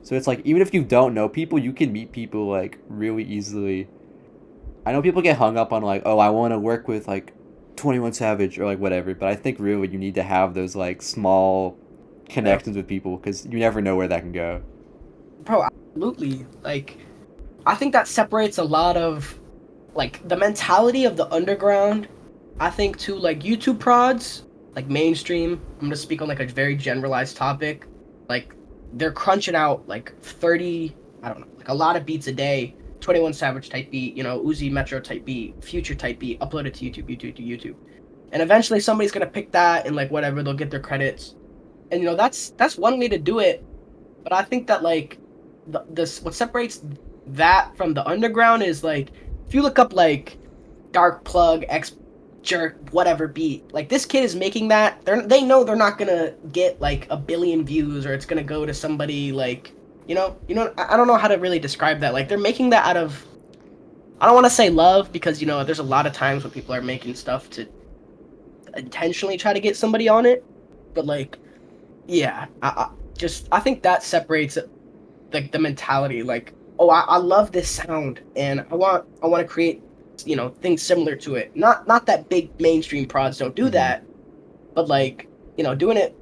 A: So it's like even if you don't know people, you can meet people like really easily. I know people get hung up on like, oh, I want to work with like 21 Savage or like whatever, but I think really you need to have those like small connections with people because you never know where that can go.
B: Bro, absolutely. Like, I think that separates a lot of like the mentality of the underground. I think too, like YouTube prods, like mainstream. I'm gonna speak on like a very generalized topic. Like they're crunching out like 30, I don't know, like a lot of beats a day. 21 Savage type beat, Uzi Metro type beat, Future type beat, upload it to YouTube. And eventually somebody's gonna pick that and like whatever, they'll get their credits. And that's one way to do it. But I think that like this what separates that from the underground is like if you look up like Dark Plug X Jerk whatever beat, like this kid is making that, they know they're not gonna get like a billion views or it's gonna go to somebody like I don't know how to really describe that. Like they're making that out of, I don't want to say love because there's a lot of times when people are making stuff to intentionally try to get somebody on it, but like yeah, I think that separates like the mentality. Like, oh, I love this sound and I want to create things similar to it. Not that big mainstream prods don't do that, but like doing it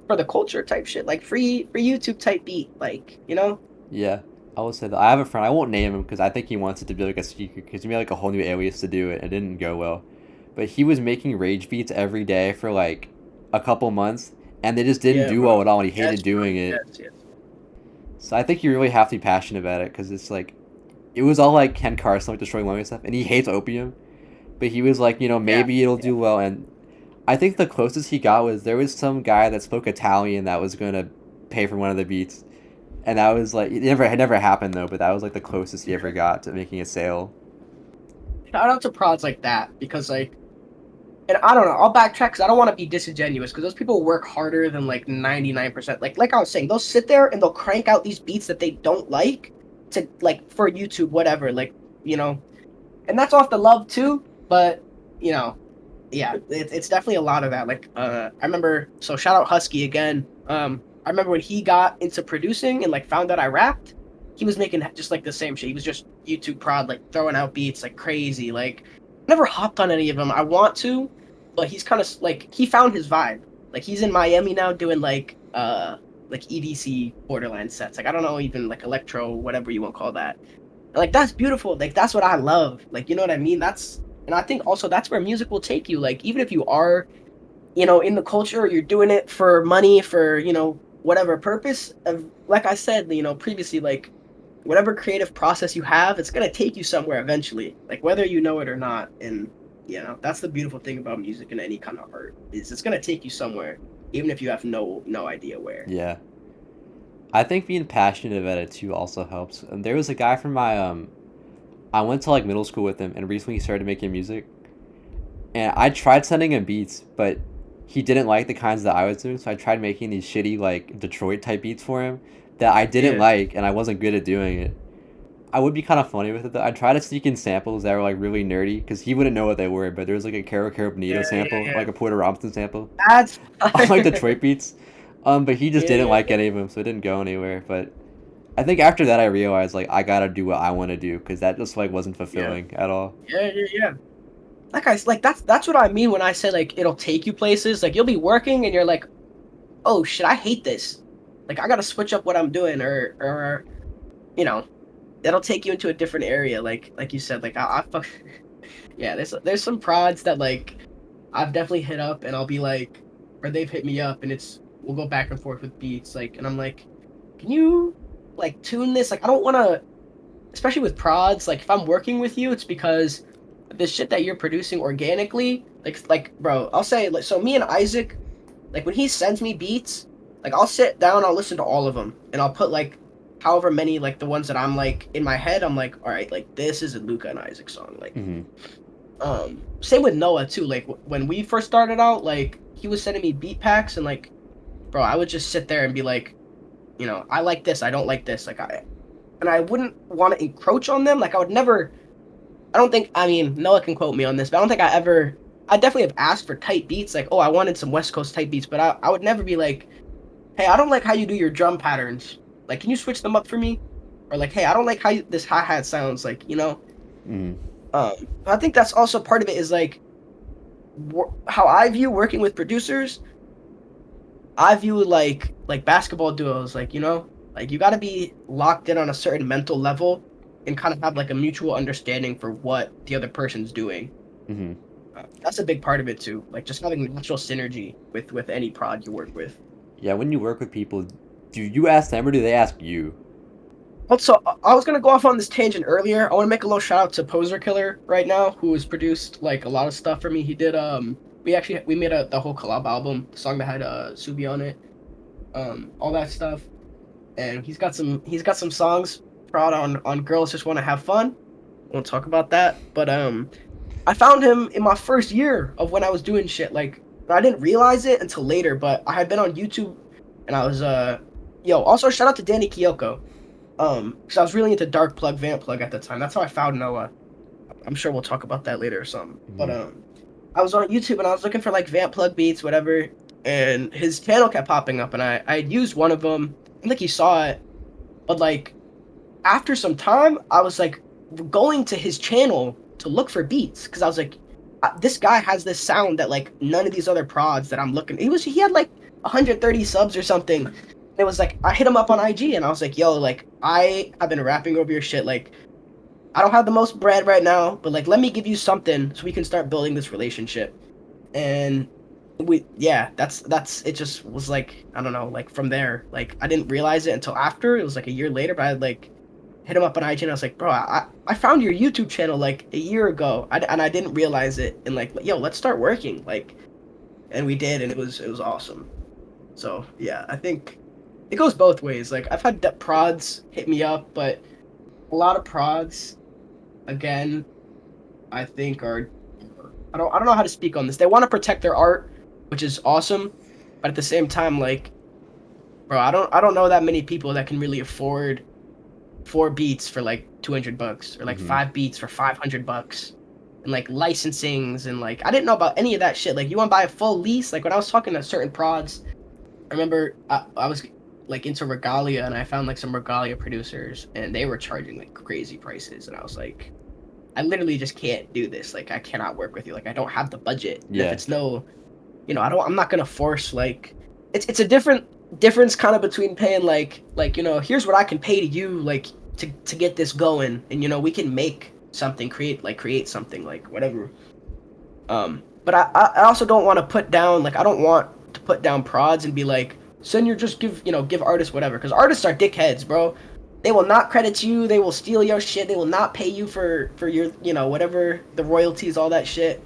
B: for the culture type shit, like free YouTube type beat, like
A: Yeah, I will say that I have a friend. I won't name him because I think he wants it to be like a secret because he made like a whole new alias to do it. It didn't go well, but he was making rage beats every day for like a couple months, and they just didn't do well at all, and he hated doing it.
B: Yes.
A: So I think you really have to be passionate about it because it's like it was all like Ken Carson like destroying lung and stuff, and he hates opium, but he was like,
B: Yeah.
A: maybe it'll do well. And I think the closest he got was there was some guy that spoke Italian that was gonna pay for one of the beats, and that was like it never happened though. But that was like the closest he ever got to making a sale.
B: Shout out to prods like that because like, and I don't know, I'll backtrack because I don't want to be disingenuous because those people work harder than like 99%. Like I was saying, they'll sit there and they'll crank out these beats that they don't like to like for YouTube, whatever, like, and that's off the love too. But yeah, it's definitely a lot of that. Like, I remember, so shout out Husky again. I remember when he got into producing and like found out I rapped, he was making just like the same shit. He was just YouTube prod, like throwing out beats like crazy. Like, never hopped on any of them. I want to, but he's kind of like he found his vibe. Like he's in Miami now doing like EDC Borderlands sets. Like I don't know, even like electro, whatever you want to call that. Like that's beautiful. Like that's what I love. Like you know what I mean? And I think also that's where music will take you. Like even if you are, in the culture, or you're doing it for money, for whatever purpose. Like I said, previously, like whatever creative process you have, it's gonna take you somewhere eventually. Like whether you know it or not. And that's the beautiful thing about music and any kind of art is it's gonna take you somewhere, even if you have no idea where.
A: Yeah, I think being passionate about it too also helps. And there was a guy from my I went to like middle school with him, and recently he started making music. And I tried sending him beats, but he didn't like the kinds that I was doing, so I tried making these shitty like Detroit type beats for him that I didn't
B: Yeah.
A: like, and I wasn't good at doing it. I would be kind of funny with it though. I'd try to sneak in samples that were like really nerdy because he wouldn't know what they were, but there was like a Caro Caro Bonito
B: Yeah,
A: sample,
B: yeah,
A: like
B: yeah.
A: a Porter Robinson sample,
B: That's
A: on like Detroit beats. But he just didn't
B: yeah,
A: like any of them, so it didn't go anywhere. But I think after that I realized like I gotta do what I want to do because that just like wasn't
B: yeah,
A: fulfilling at all.
B: yeah. Like that's what I mean when I say like it'll take you places. Like you'll be working and you're like, oh shit, I hate this. Like I gotta switch up what I'm doing, or you know, that'll take you into a different area. Like you said, like I fuck. Yeah, there's some prods that like I've definitely hit up and I'll be like, or they've hit me up and we'll go back and forth with beats like, and I'm like, can you like tune this? Like I don't want to, especially with prods. Like if I'm working with you, it's because the shit that you're producing organically. Like bro, I'll say like so me and Isaac, like when he sends me beats, like I'll sit down, I'll listen to all of them, and I'll put like however many like the ones that I'm like in my head, I'm like, all right, like this is a Luca and Isaac song. Like
A: Hmm.
B: same with Noah too. Like when we first started out, like he was sending me beat packs and like, bro, I would just sit there and be like, I like this, I don't like this, and I wouldn't want to encroach on them. Like I would never. I don't think. I mean, Noah can quote me on this, but I don't think I ever. I definitely have asked for tight beats, like, oh, I wanted some West Coast tight beats, but I would never be like, hey, I don't like how you do your drum patterns. Like, can you switch them up for me? Or like, hey, I don't like how this hi hat sounds. Like,
A: Hmm.
B: I think that's also part of it is like how I view working with producers. I view like basketball duos, like like you got to be locked in on a certain mental level and kind of have like a mutual understanding for what the other person's doing.
A: Hmm.
B: That's a big part of it too, like just having natural synergy with any prod you work with.
A: Yeah, when you work with people, do you ask them or do they ask you?
B: Also, I was gonna go off on this tangent earlier. I want to make a little shout out to pozerkiller right now, who has produced like a lot of stuff for me. He did we made the whole collab album, the song that had Subi on it, all that stuff, and he's got some songs prod on Girls Just Want to Have Fun. Won't talk about that, but I found him in my first year of when I was doing shit. Like I didn't realize it until later, but I had been on YouTube and I was also shout out to Danny Kyoko. Because I was really into Dark Plug, Vamp Plug at the time. That's how I found Noah. I'm sure we'll talk about that later or something. But
A: Hmm.
B: I was on YouTube and I was looking for like Vamp Plug beats, whatever, and his channel kept popping up, and I had used one of them. I think he saw it, but like after some time, I was like going to his channel to look for beats because I was like, this guy has this sound that like none of these other prods that I'm looking. He had like 130 subs or something. It was like I hit him up on IG and I was like, yo, like I have been rapping over your shit. Like I don't have the most bread right now, but like let me give you something so we can start building this relationship. And that's it. Just was like I don't know, like from there, like I didn't realize it until after. It was like a year later, but I had like hit him up on IG, and I was like, bro, I found your YouTube channel like a year ago, and I didn't realize it, and like, yo, let's start working, like, and we did, and it was awesome. So yeah, I think it goes both ways. Like I've had prods hit me up, but a lot of prods, again, I think are I don't know how to speak on this. They want to protect their art, which is awesome, but at the same time, like, bro, I don't know that many people that can really afford 4 beats for like $200 or like 5 beats for $500 and like licensings and like I didn't know about any of that shit. Like you want to buy a full lease? Like when I was talking to certain prods, I remember I was like into Regalia and I found like some Regalia producers and they were charging like crazy prices and I was like, I literally just can't do this. Like I cannot work with you. Like I don't have the budget. And if it's no, I'm not gonna force like it's a difference kind of between paying like here's what I can pay to you like to get this going and we can make something create something like whatever. But I also don't want to put down like I don't want to put down prods and be like send your just give artists whatever because artists are dickheads, bro. They will not credit you. They will steal your shit. They will not pay you for your whatever the royalties, all that shit.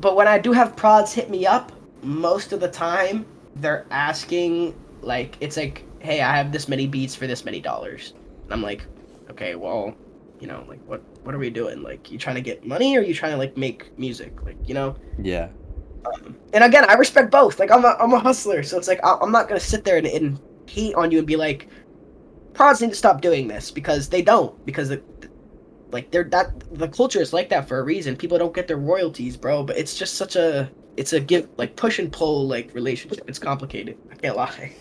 B: But when I do have prods hit me up, most of the time they're asking like it's like, hey, I have this many beats for this many dollars. And I'm like, okay, well, like what are we doing? Like, you trying to get money or you trying to like make music? Like,
A: Yeah.
B: And again, I respect both. Like, I'm a hustler, so it's like I'm not gonna sit there and hate on you and be like, prods need to stop doing this because they don't because the culture is like that for a reason. People don't get their royalties, bro. But it's just it's a give like push and pull like relationship. It's complicated. I can't lie.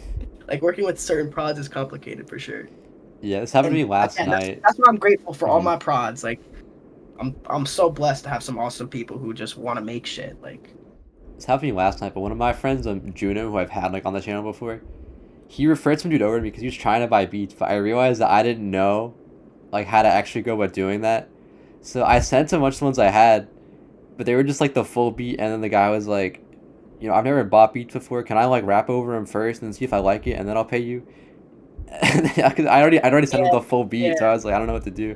B: Like working with certain prods is complicated for sure.
A: Yeah, this happened to me last
B: again,
A: night.
B: That's why I'm grateful for all my prods. Like, I'm so blessed to have some awesome people who just want to make shit. Like,
A: This happened to me last night, but one of my friends, Juno, who I've had like on the channel before, he referred some dude over to me because he was trying to buy beats, but I realized that I didn't know like how to actually go about doing that. So I sent him a bunch of the ones I had, but they were just like the full beat, and then the guy was like, I've never bought beats before. Can I like rap over them first and see if I like it, and then I'll pay you? Because I'd already sent him the full beat, so I was like, I don't know what to do.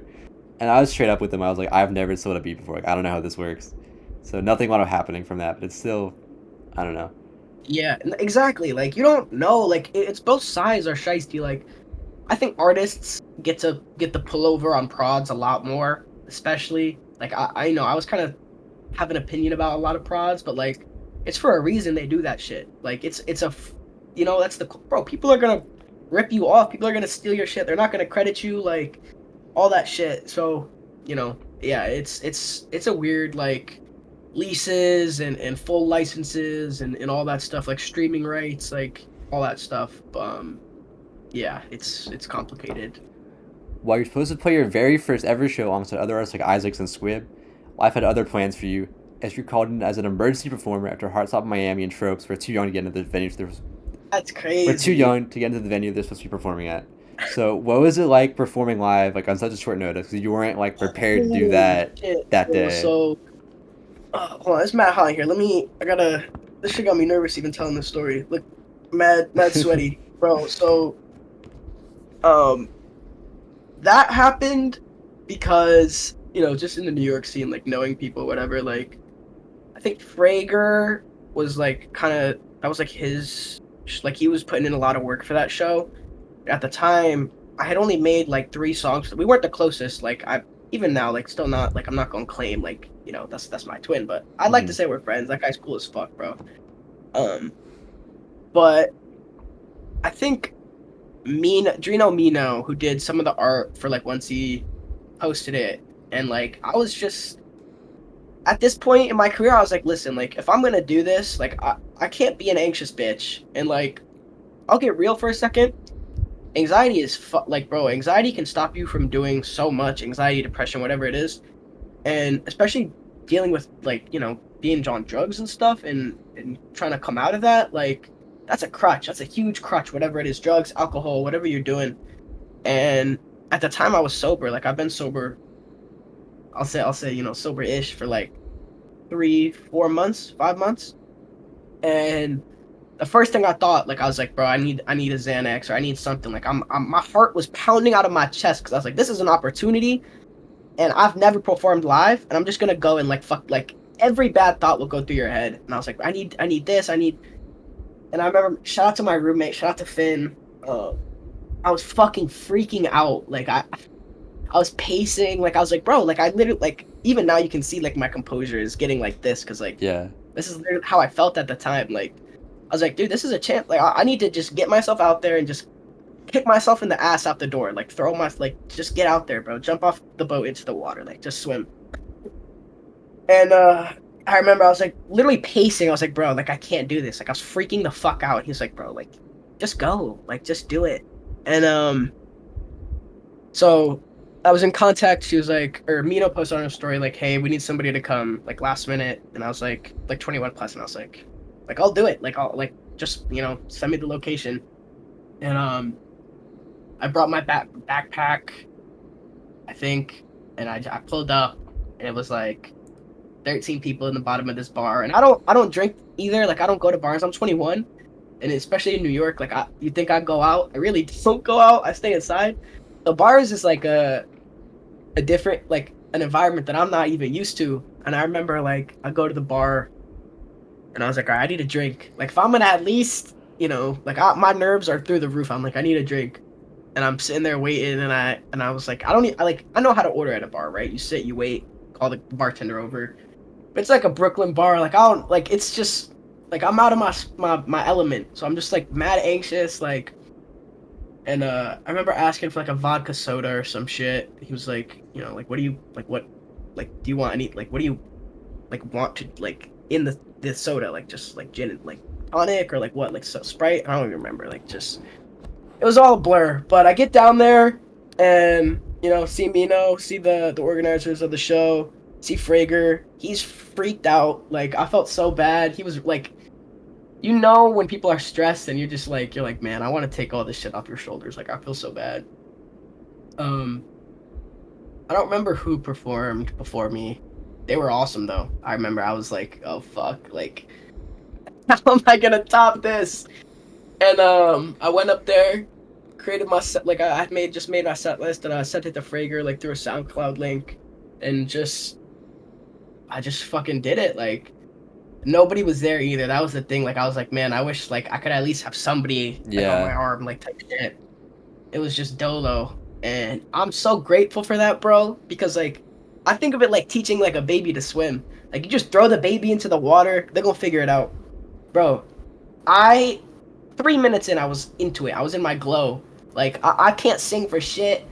A: And I was straight up with him. I was like, I've never sold a beat before. Like, I don't know how this works. So nothing wound up happening from that, but it's still, I don't know.
B: Yeah, exactly. Like, you don't know. Like, it's both sides are shiesty. Like, I think artists get the pullover on prods a lot more, especially. Like, I know I was kind of have an opinion about a lot of prods, but like, it's for a reason they do that shit. Like, that's the bro. People are gonna rip you off. People are gonna steal your shit. They're not gonna credit you. Like, all that shit. So, yeah, it's a weird like leases and full licenses and all that stuff, like streaming rights, like all that stuff. Yeah, it's complicated.
A: While you're supposed to play your very first ever show alongside other artists like Isaacs and Squib, life had other plans for you, as you're called in as an emergency performer after Heartstop Miami and Tropes were too young to get into the venue.
B: That's crazy.
A: We're too young to get into the venue they're supposed to be performing at. So what was it like performing live, like on such a short notice? Because you weren't like prepared to do that that day.
B: So, hold on, it's mad hot in here. This shit got me nervous even telling this story. Look, mad sweaty, bro. So, that happened because just in the New York scene, like knowing people, whatever. Like, I think Frager was like that was like his, like he was putting in a lot of work for that show. At the time, I had only made like 3 songs. We weren't the closest. Like even now, like still not like I'm not gonna claim like that's my twin, but I'd like to say we're friends. That guy's cool as fuck, bro. But I think Drino Mino, who did some of the art for like once he posted it, and like I was just at this point in my career, I was like, listen, like if I'm gonna do this, like I can't be an anxious bitch, and like I'll get real for a second. Anxiety is like, bro, anxiety can stop you from doing so much. Anxiety, depression, whatever it is, and especially dealing with like being on drugs and stuff, and trying to come out of that, like that's a crutch. That's a huge crutch. Whatever it is, drugs, alcohol, whatever you're doing. And at the time, I was sober. Like I've been sober. I'll say sober-ish for like 3, 4 months, 5 months, and the first thing I thought, like, I was like, bro, I need a Xanax, or I need something. Like, my heart was pounding out of my chest because I was like, this is an opportunity, and I've never performed live, and I'm just gonna go and like fuck, like every bad thought will go through your head, and I was like, I need this, and I remember, shout out to my roommate, shout out to Finn. I was fucking freaking out, like I was pacing, like I was like, bro, like I literally, like even now you can see like my composure is getting like this, because like
A: Yeah.
B: this is literally how I felt at the time. Like I was like, dude, this is a chance. Like I need to just get myself out there and just kick myself in the ass out the door. Like throw my, like just get out there, bro. Jump off the boat into the water. Like just swim. And I remember I was like literally pacing. I was like, bro, like I can't do this. Like I was freaking the fuck out. He was like, bro, like just go. Like just do it. And so I was in contact. She was like, or Mino posted on her story like, hey, we need somebody to come like last minute. And I was like 21 plus, and I was like I'll do it. Like I'll like just send me the location. And I brought my backpack, I think, and I pulled up, and it was like 13 people in the bottom of this bar. And I don't drink either. Like I don't go to bars. I'm 21, and especially in New York, like you think I go out? I really don't go out. I stay inside. The bars is like a different, like an environment that I'm not even used to. And I remember like I go to the bar, and I was like, all right, I need a drink. Like if I'm gonna at least, like my nerves are through the roof. I'm like, I need a drink. And I'm sitting there waiting, and I was like, I know how to order at a bar, right? You sit, you wait, call the bartender over. But it's like a Brooklyn bar, like I don't, like it's just like I'm out of my element, so I'm just like mad anxious, like. And I remember asking for like a vodka soda or some shit. He was like, like what do you like? What like do you want? Any like what do you like want to like in the soda? Like just like gin and like tonic, or like what? Like Sprite? I don't even remember. Like just. It was all a blur, but I get down there and, see Mino, see the organizers of the show, see Frager. He's freaked out. Like, I felt so bad. He was like, when people are stressed and you're like, man, I want to take all this shit off your shoulders. Like, I feel so bad. I don't remember who performed before me. They were awesome, though. I remember I was like, oh, fuck. Like, how am I going to top this? And I went up there, created my set, like I made my set list, and I sent it to Frager like through a SoundCloud link, and I just fucking did it. Like nobody was there either. That was the thing. Like I was like, man, I wish like I could at least have somebody like on my arm, like type shit. It was just dolo, and I'm so grateful for that, bro. Because like I think of it like teaching like a baby to swim. Like you just throw the baby into the water, they're gonna figure it out, bro. 3 minutes in, I was into it. I was in my glow. Like, I can't sing for shit,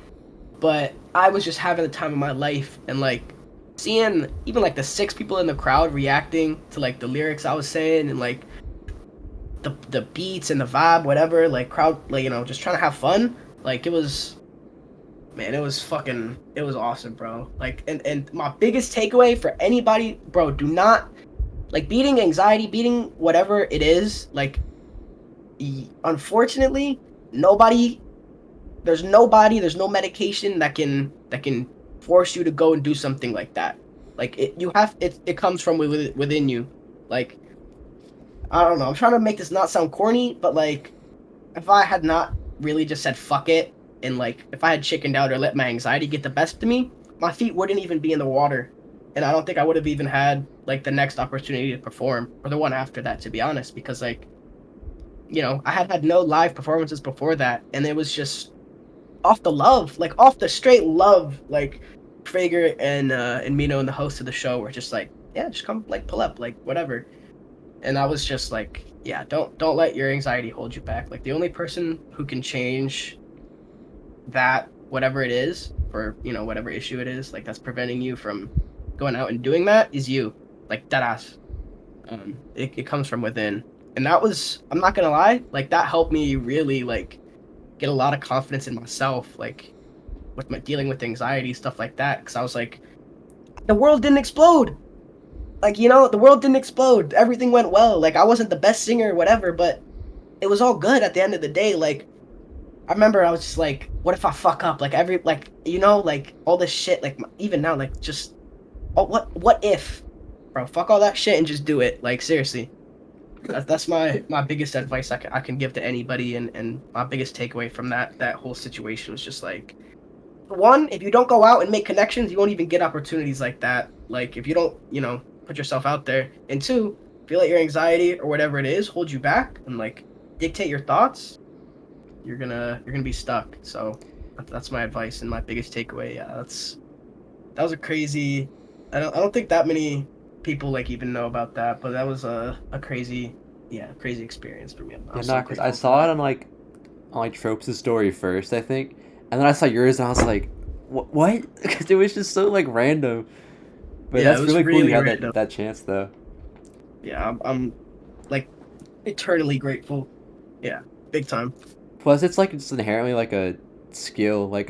B: but I was just having the time of my life. And, like, seeing even, like, the 6 people in the crowd reacting to, like, the lyrics I was saying and, like, the beats and the vibe, whatever, like, crowd, like, just trying to have fun. Like, it was, man, it was awesome, bro. Like, and my biggest takeaway for anybody, bro, do not, like, beating anxiety, beating whatever it is, like, unfortunately, there's no medication that can force you to go and do something like that. Like it comes from within you. Like I don't know, I'm trying to make this not sound corny, but like if I had not really just said fuck it, and like if I had chickened out or let my anxiety get the best of me, my feet wouldn't even be in the water, and I don't think I would have even had like the next opportunity to perform, or the one after that, to be honest, because like I had no live performances before that, and it was just off the love, like off the straight love. Like Frager and Mino and the host of the show were just like, yeah, just come, like pull up, like whatever. And I was just like, yeah, don't let your anxiety hold you back. Like the only person who can change that, whatever it is, or whatever issue it is, like that's preventing you from going out and doing that, is you. Like deadass. It comes from within. And that was, I'm not gonna lie, like that helped me really like get a lot of confidence in myself, like with my dealing with anxiety, stuff like that. Because I was like, the world didn't explode. Like, the world didn't explode. Everything went well. Like I wasn't the best singer or whatever, but it was all good at the end of the day. Like I remember I was just like, what if I fuck up? Like like all this shit, like even now, like just, what if, bro, fuck all that shit and just do it. Like seriously. That's my biggest advice I can give to anybody, and my biggest takeaway from that whole situation was just like, one, if you don't go out and make connections, you won't even get opportunities like that. Like if you don't, put yourself out there. And two, if you let your anxiety or whatever it is hold you back and like dictate your thoughts, you're gonna be stuck. So that's my advice and my biggest takeaway. Yeah, that was a crazy. I don't think that many people like even know about that, but that was a crazy experience for me.
A: Yeah, no, because I saw it on like Tropes' story first, I think, and then I saw yours and I was like, what? Because it was just so like random. But
B: Yeah,
A: that's
B: it was
A: really cool
B: really
A: you had
B: random.
A: that chance though.
B: Yeah, I'm like eternally grateful. Yeah, big time.
A: Plus, it's inherently like a skill. Like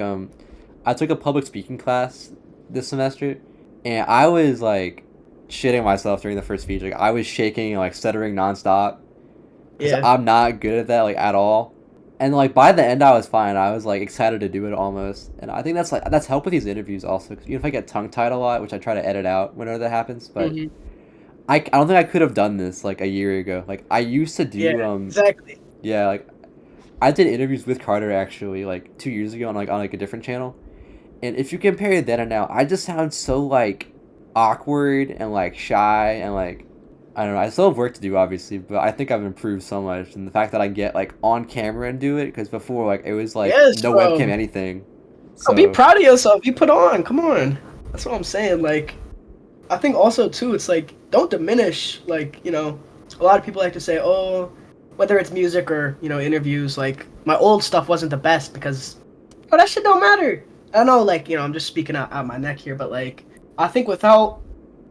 A: I took a public speaking class this semester, and I was like shitting myself during the first speech. Like I was shaking and like stuttering nonstop because
B: Yeah,
A: I'm not good at that like at all. And like by the end, I was fine. I was like excited to do it almost, and I think that's helped with these interviews also. 'Cause even if I get tongue tied a lot, which I try to edit out whenever that happens, but
B: hmm
A: I don't think I could have done this like a year ago. Like I used to
B: yeah,
A: do
B: exactly.
A: yeah, like I did interviews with Carter actually like 2 years ago on like a different channel. And if you compare then and now, I just sound so like awkward and like shy and like I don't know. I still have work to do obviously, but I think I've improved so much. And the fact that I get like on camera and do it because before like it was like
B: Yes,
A: no
B: bro.
A: webcam anything.
B: Oh, be
A: So
B: proud of yourself. You put on. Come on. That's what I'm saying. Like, I think also too, it's like don't diminish. Like, a lot of people like to say, oh, whether it's music or interviews, like my old stuff wasn't the best because, oh, that shit don't matter. I know, like I'm just speaking out my neck here, but like I think without,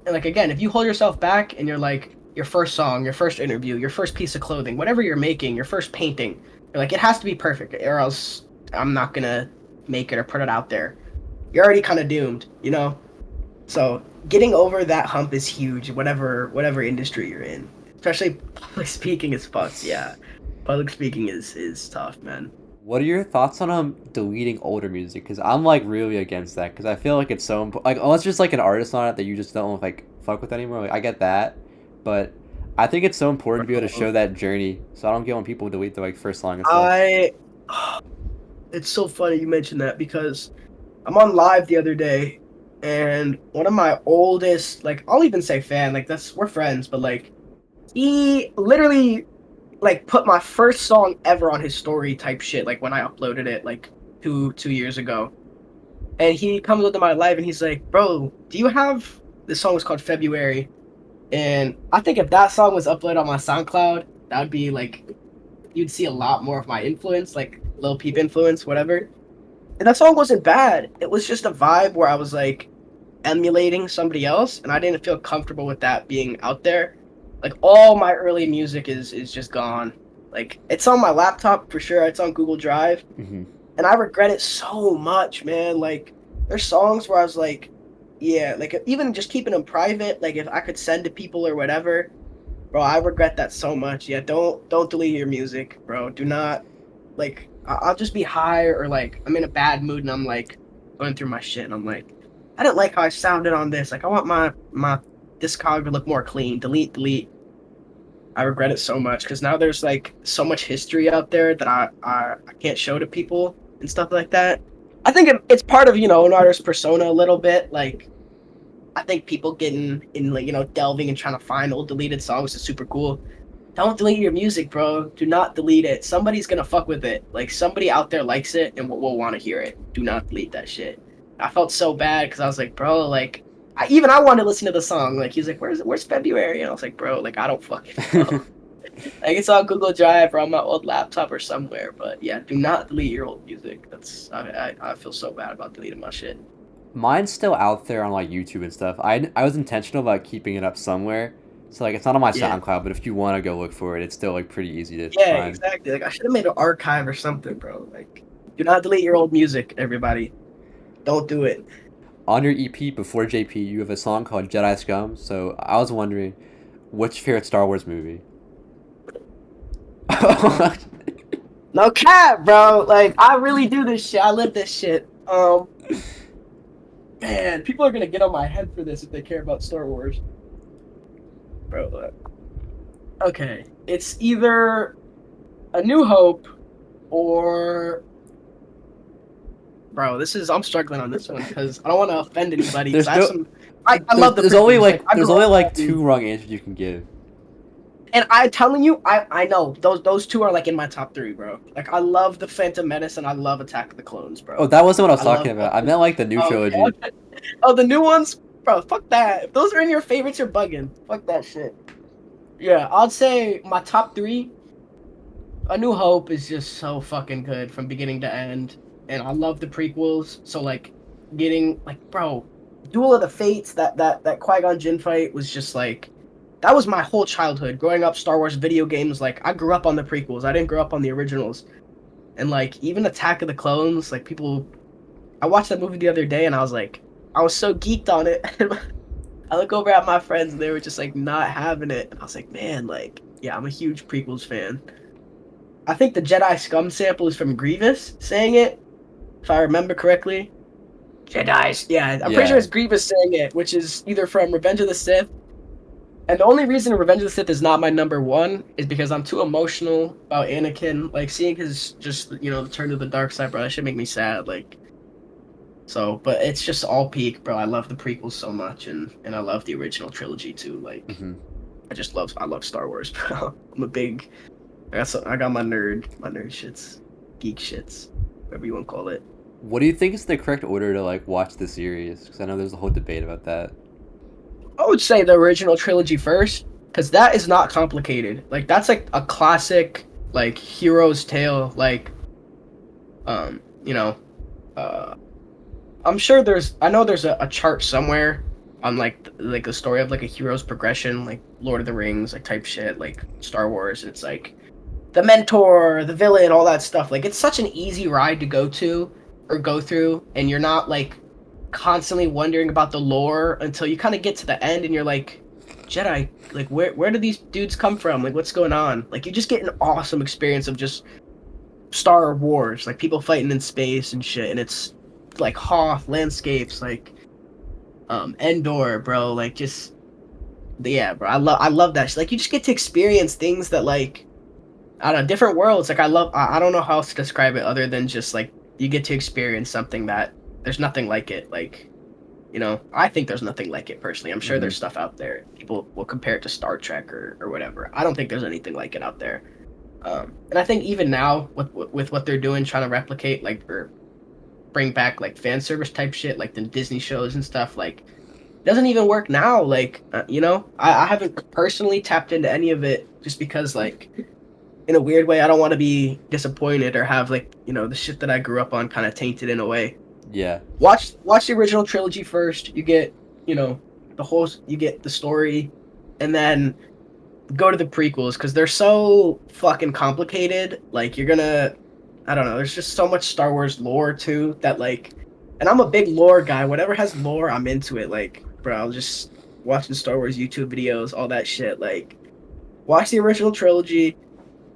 B: and like again, if you hold yourself back and you're like your first song, your first interview, your first piece of clothing, whatever you're making, your first painting, you're like it has to be perfect, or else I'm not gonna make it or put it out there. You're already kind of doomed. So getting over that hump is huge, whatever industry you're in. Especially public speaking is fucked. Yeah, public speaking is tough, man.
A: what are your thoughts on deleting older music? Because I'm like really against that because I feel like it's so like unless there's like an artist on it that you just don't like fuck with anymore. Like I get that, but I think it's so important to be able to show that journey. So I don't get when people delete the like first song and stuff.
B: I it's so funny you mentioned that because I'm on live the other day, and one of my oldest, like I'll even say fan, like we're friends, but like he literally like put my first song ever on his story type shit, like when I uploaded it like two years ago. And he comes into my live and he's like, bro, do you have this song was called February? And I think if that song was uploaded on my SoundCloud, that would be like you'd see a lot more of my influence, like Lil Peep influence, whatever. And that song wasn't bad. It was just a vibe where I was like emulating somebody else, and I didn't feel comfortable with that being out there. Like all my early music is just gone. Like it's on my laptop for sure. It's on Google Drive,
A: Hmm.
B: and I regret it so much, man. Like there's songs where I was like, yeah, like even just keeping them private. Like if I could send to people or whatever, bro, I regret that so much. Yeah, don't delete your music, bro. Do not like I'll just be high or like I'm in a bad mood and I'm like going through my shit and I'm like I didn't like how I sounded on this. Like I want my discog to look more clean. Delete. I regret it so much because now there's like so much history out there that I can't show to people and stuff like that. I think it's part of an artist's persona a little bit. Like I think people getting in like delving and trying to find old deleted songs is super cool. Don't delete your music, bro. Do not delete it. Somebody's gonna fuck with it. Like somebody out there likes it and will want to hear it. Do not delete that shit. I felt so bad because I was like, bro, like I wanted to listen to the song. Like he's like, where's February? And I was like, bro, like I don't fucking know. Like it's on Google Drive or on my old laptop or somewhere. But yeah, do not delete your old music. I feel so bad about deleting my shit.
A: Mine's still out there on like YouTube and stuff. I was intentional about keeping it up somewhere. So like it's not on my
B: Yeah.
A: SoundCloud, but if you want to go look for it, it's still like pretty easy to
B: Yeah,
A: find.
B: exactly. Like I should have made an archive or something, bro. Like do not delete your old music, everybody. Don't do it.
A: On your EP before JP, you have a song called Jedi Scum. So I was wondering, what's your favorite Star Wars movie?
B: No cap, bro. Like I really do this shit. I live this shit. Man, people are gonna get on my head for this if they care about Star Wars, bro. Okay, it's either A New Hope or, bro. I'm struggling on this one because I don't want to offend anybody. Because
A: There's
B: I have
A: no,
B: some. I love the
A: there's only
B: prequels. Like
A: like
B: I
A: there's
B: grew
A: only
B: up
A: like
B: on,
A: two wrong answers you can give.
B: and I telling you, I know those two are like in my top three, bro. Like I love the Phantom Menace and I love Attack of the Clones,
A: Oh,
B: bro.
A: that wasn't what I was
B: I
A: talking
B: love
A: about.
B: both.
A: I meant like the new
B: Oh, okay,
A: trilogy.
B: okay. Oh, the new ones, bro. Fuck that. If those are in your favorites, you're bugging. Fuck that shit. Yeah, I'd say my top three. A New Hope is just so fucking good from beginning to end, and I love the prequels. So like, getting like, bro, Duel of the Fates, that Qui-Gon Jinn fight was just like, that was my whole childhood. Growing up, Star Wars video games, like I grew up on the prequels. I didn't grow up on the originals, and like even Attack of the Clones, like people, I watched that movie the other day, and I was like, I was so geeked on it. I look over at my friends, and they were just like not having it, and I was like, man, like, yeah, I'm a huge prequels fan. I think the Jedi Scum sample is from Grievous saying it, if I remember correctly. Jedi's. Yeah, I'm pretty sure
A: Yeah.
B: it's Grievous saying it, which is either from Revenge of the Sith. And the only reason Revenge of the Sith is not my number one is because I'm too emotional about Anakin. Like seeing his just turn to the dark side, bro. That should make me sad. Like so, but it's just all peak, bro. I love the prequels so much, and I love the original trilogy too. Like
A: Hmm.
B: I love Star Wars, bro. I'm a big I got my nerd shits, geek shits, whatever you want to call it.
A: What do you think is the correct order to like watch the series? Because I know there's a whole debate about that.
B: I would say the original trilogy first, because that is not complicated. Like that's like a classic, like hero's tale. Like, um, you know, uh, I know there's a chart somewhere on like a story of like a hero's progression, like Lord of the Rings, like type shit, like Star Wars. And it's like the mentor, the villain, all that stuff. Like it's such an easy ride to go to or go through, and you're not like constantly wondering about the lore until you kind of get to the end, and you're like, Jedi, like where do these dudes come from? Like what's going on? Like you just get an awesome experience of just Star Wars, like people fighting in space and shit, and it's like Hoth landscapes, like Endor, bro, like just yeah, bro. I love that. Like you just get to experience things that like I don't know, different worlds. Like I don't know how else to describe it other than just like you get to experience something that there's nothing like it. Like, I think there's nothing like it personally. I'm sure
A: Hmm.
B: there's stuff out there. People will compare it to Star Trek or whatever. I don't think there's anything like it out there. And I think even now with what they're doing, trying to replicate like or bring back like fan service type shit, like the Disney shows and stuff, like doesn't even work now. Like, I haven't personally tapped into any of it just because like in a weird way, I don't want to be disappointed or have like the shit that I grew up on kind of tainted in a way.
A: Yeah.
B: Watch the original trilogy first. You get you get the story, and then go to the prequels because they're so fucking complicated. Like you're gonna, I don't know. There's just so much Star Wars lore too that like, and I'm a big lore guy. Whatever has lore, I'm into it. Like, bro, I'll just watching Star Wars YouTube videos, all that shit. Like, watch the original trilogy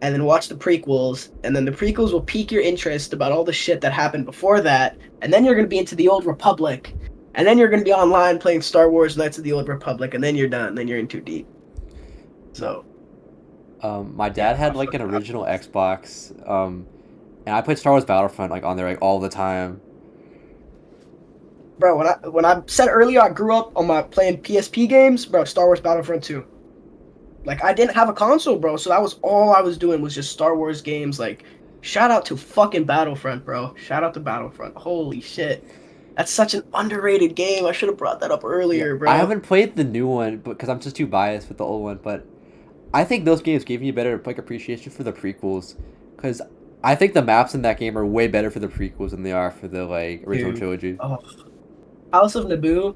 B: and then watch the prequels, and then the prequels will pique your interest about all the shit that happened before that, and then you're gonna be into the Old Republic, and then you're gonna be online playing Star Wars Knights of the Old Republic, and then you're done, then you're in too deep. So
A: My dad
B: yeah,
A: had like an original Xbox, and I played Star Wars Battlefront like on there like all the time.
B: bro, when I said earlier I grew up on my playing PSP games, bro, Star Wars Battlefront 2. Like I didn't have a console, bro, so that was all I was doing was just Star Wars games. Like, shout out to fucking Battlefront, bro. Shout out to Battlefront. Holy shit. That's such an underrated game. I should have brought that up
A: Yeah,
B: earlier,
A: I
B: bro.
A: haven't played the new one because I'm just too biased with the old one. But I think those games gave me a better like appreciation for the prequels, because I think the maps in that game are way better for the prequels than they are for the like original
B: Dude.
A: trilogy.
B: Oh, House of Naboo.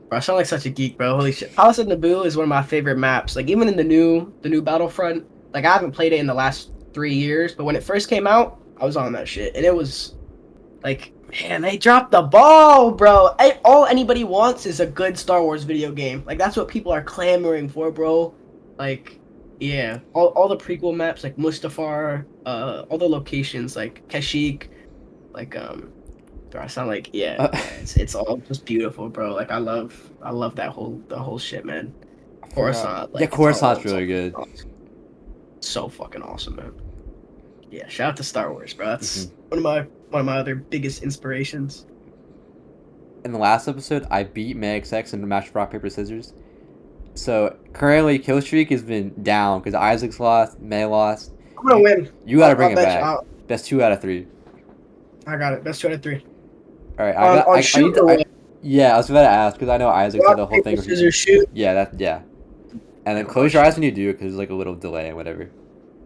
B: Bro, I sound like such a geek, bro. Holy shit. House of Naboo is one of my favorite maps. Like even in the new Battlefront, like I haven't played it in the last 3 years, but when it first came out, I was on that shit. And it was like, man, they dropped the ball, bro. All anybody wants is a good Star Wars video game. Like that's what people are clamoring for, bro. Like, yeah, all the prequel maps, like Mustafar, all the locations, like Kashyyyk, like do I sound like yeah,
A: Uh,
B: yeah? It's all just beautiful, bro. Like I love that whole the whole shit, man. Coruscant.
A: Yeah, Coruscant's really good.
B: So fucking awesome, man. Yeah, shout out to Star Wars, bro. That's
A: Mm-hmm.
B: one of my other biggest inspirations.
A: In the last episode, I beat MXX in the match of rock paper scissors. So currently, Killstreak has been down because Isaac's lost, May lost.
B: I'm gonna win.
A: You gotta bring it back. Best 2 out of 3.
B: I got it. Best 2 out of 3.
A: All right, I was about to ask because I know Isaac said the whole thing.
B: Scissors, shoot.
A: Yeah, and then close your eyes when you do it because there's like a little delay and whatever.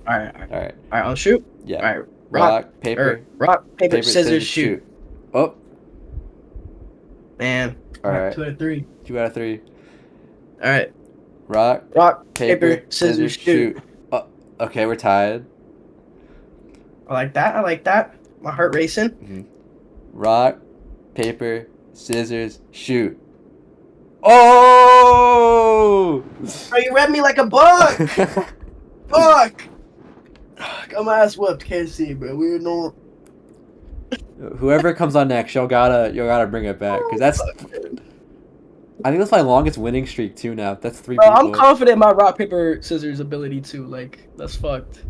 B: All right. I'll shoot.
A: Yeah.
B: All right.
A: Rock, paper,
B: scissors, shoot.
A: Oh.
B: Man.
A: All right.
B: 2 out of 3.
A: 2 out of 3.
B: All right.
A: Rock, paper, scissors, shoot. Oh, okay, we're tied.
B: I like that. My heart racing.
A: Mm-hmm. Rock, paper, scissors, shoot. Oh!
B: Bro, you read me like a bug. Fuck. Got my ass whooped. Can't see, bro. We know.
A: Whoever comes on next, you gotta bring it back because that's. I think that's my longest winning streak too. Now that's 3 people.
B: I'm confident in my rock paper scissors ability too. Like that's fucked.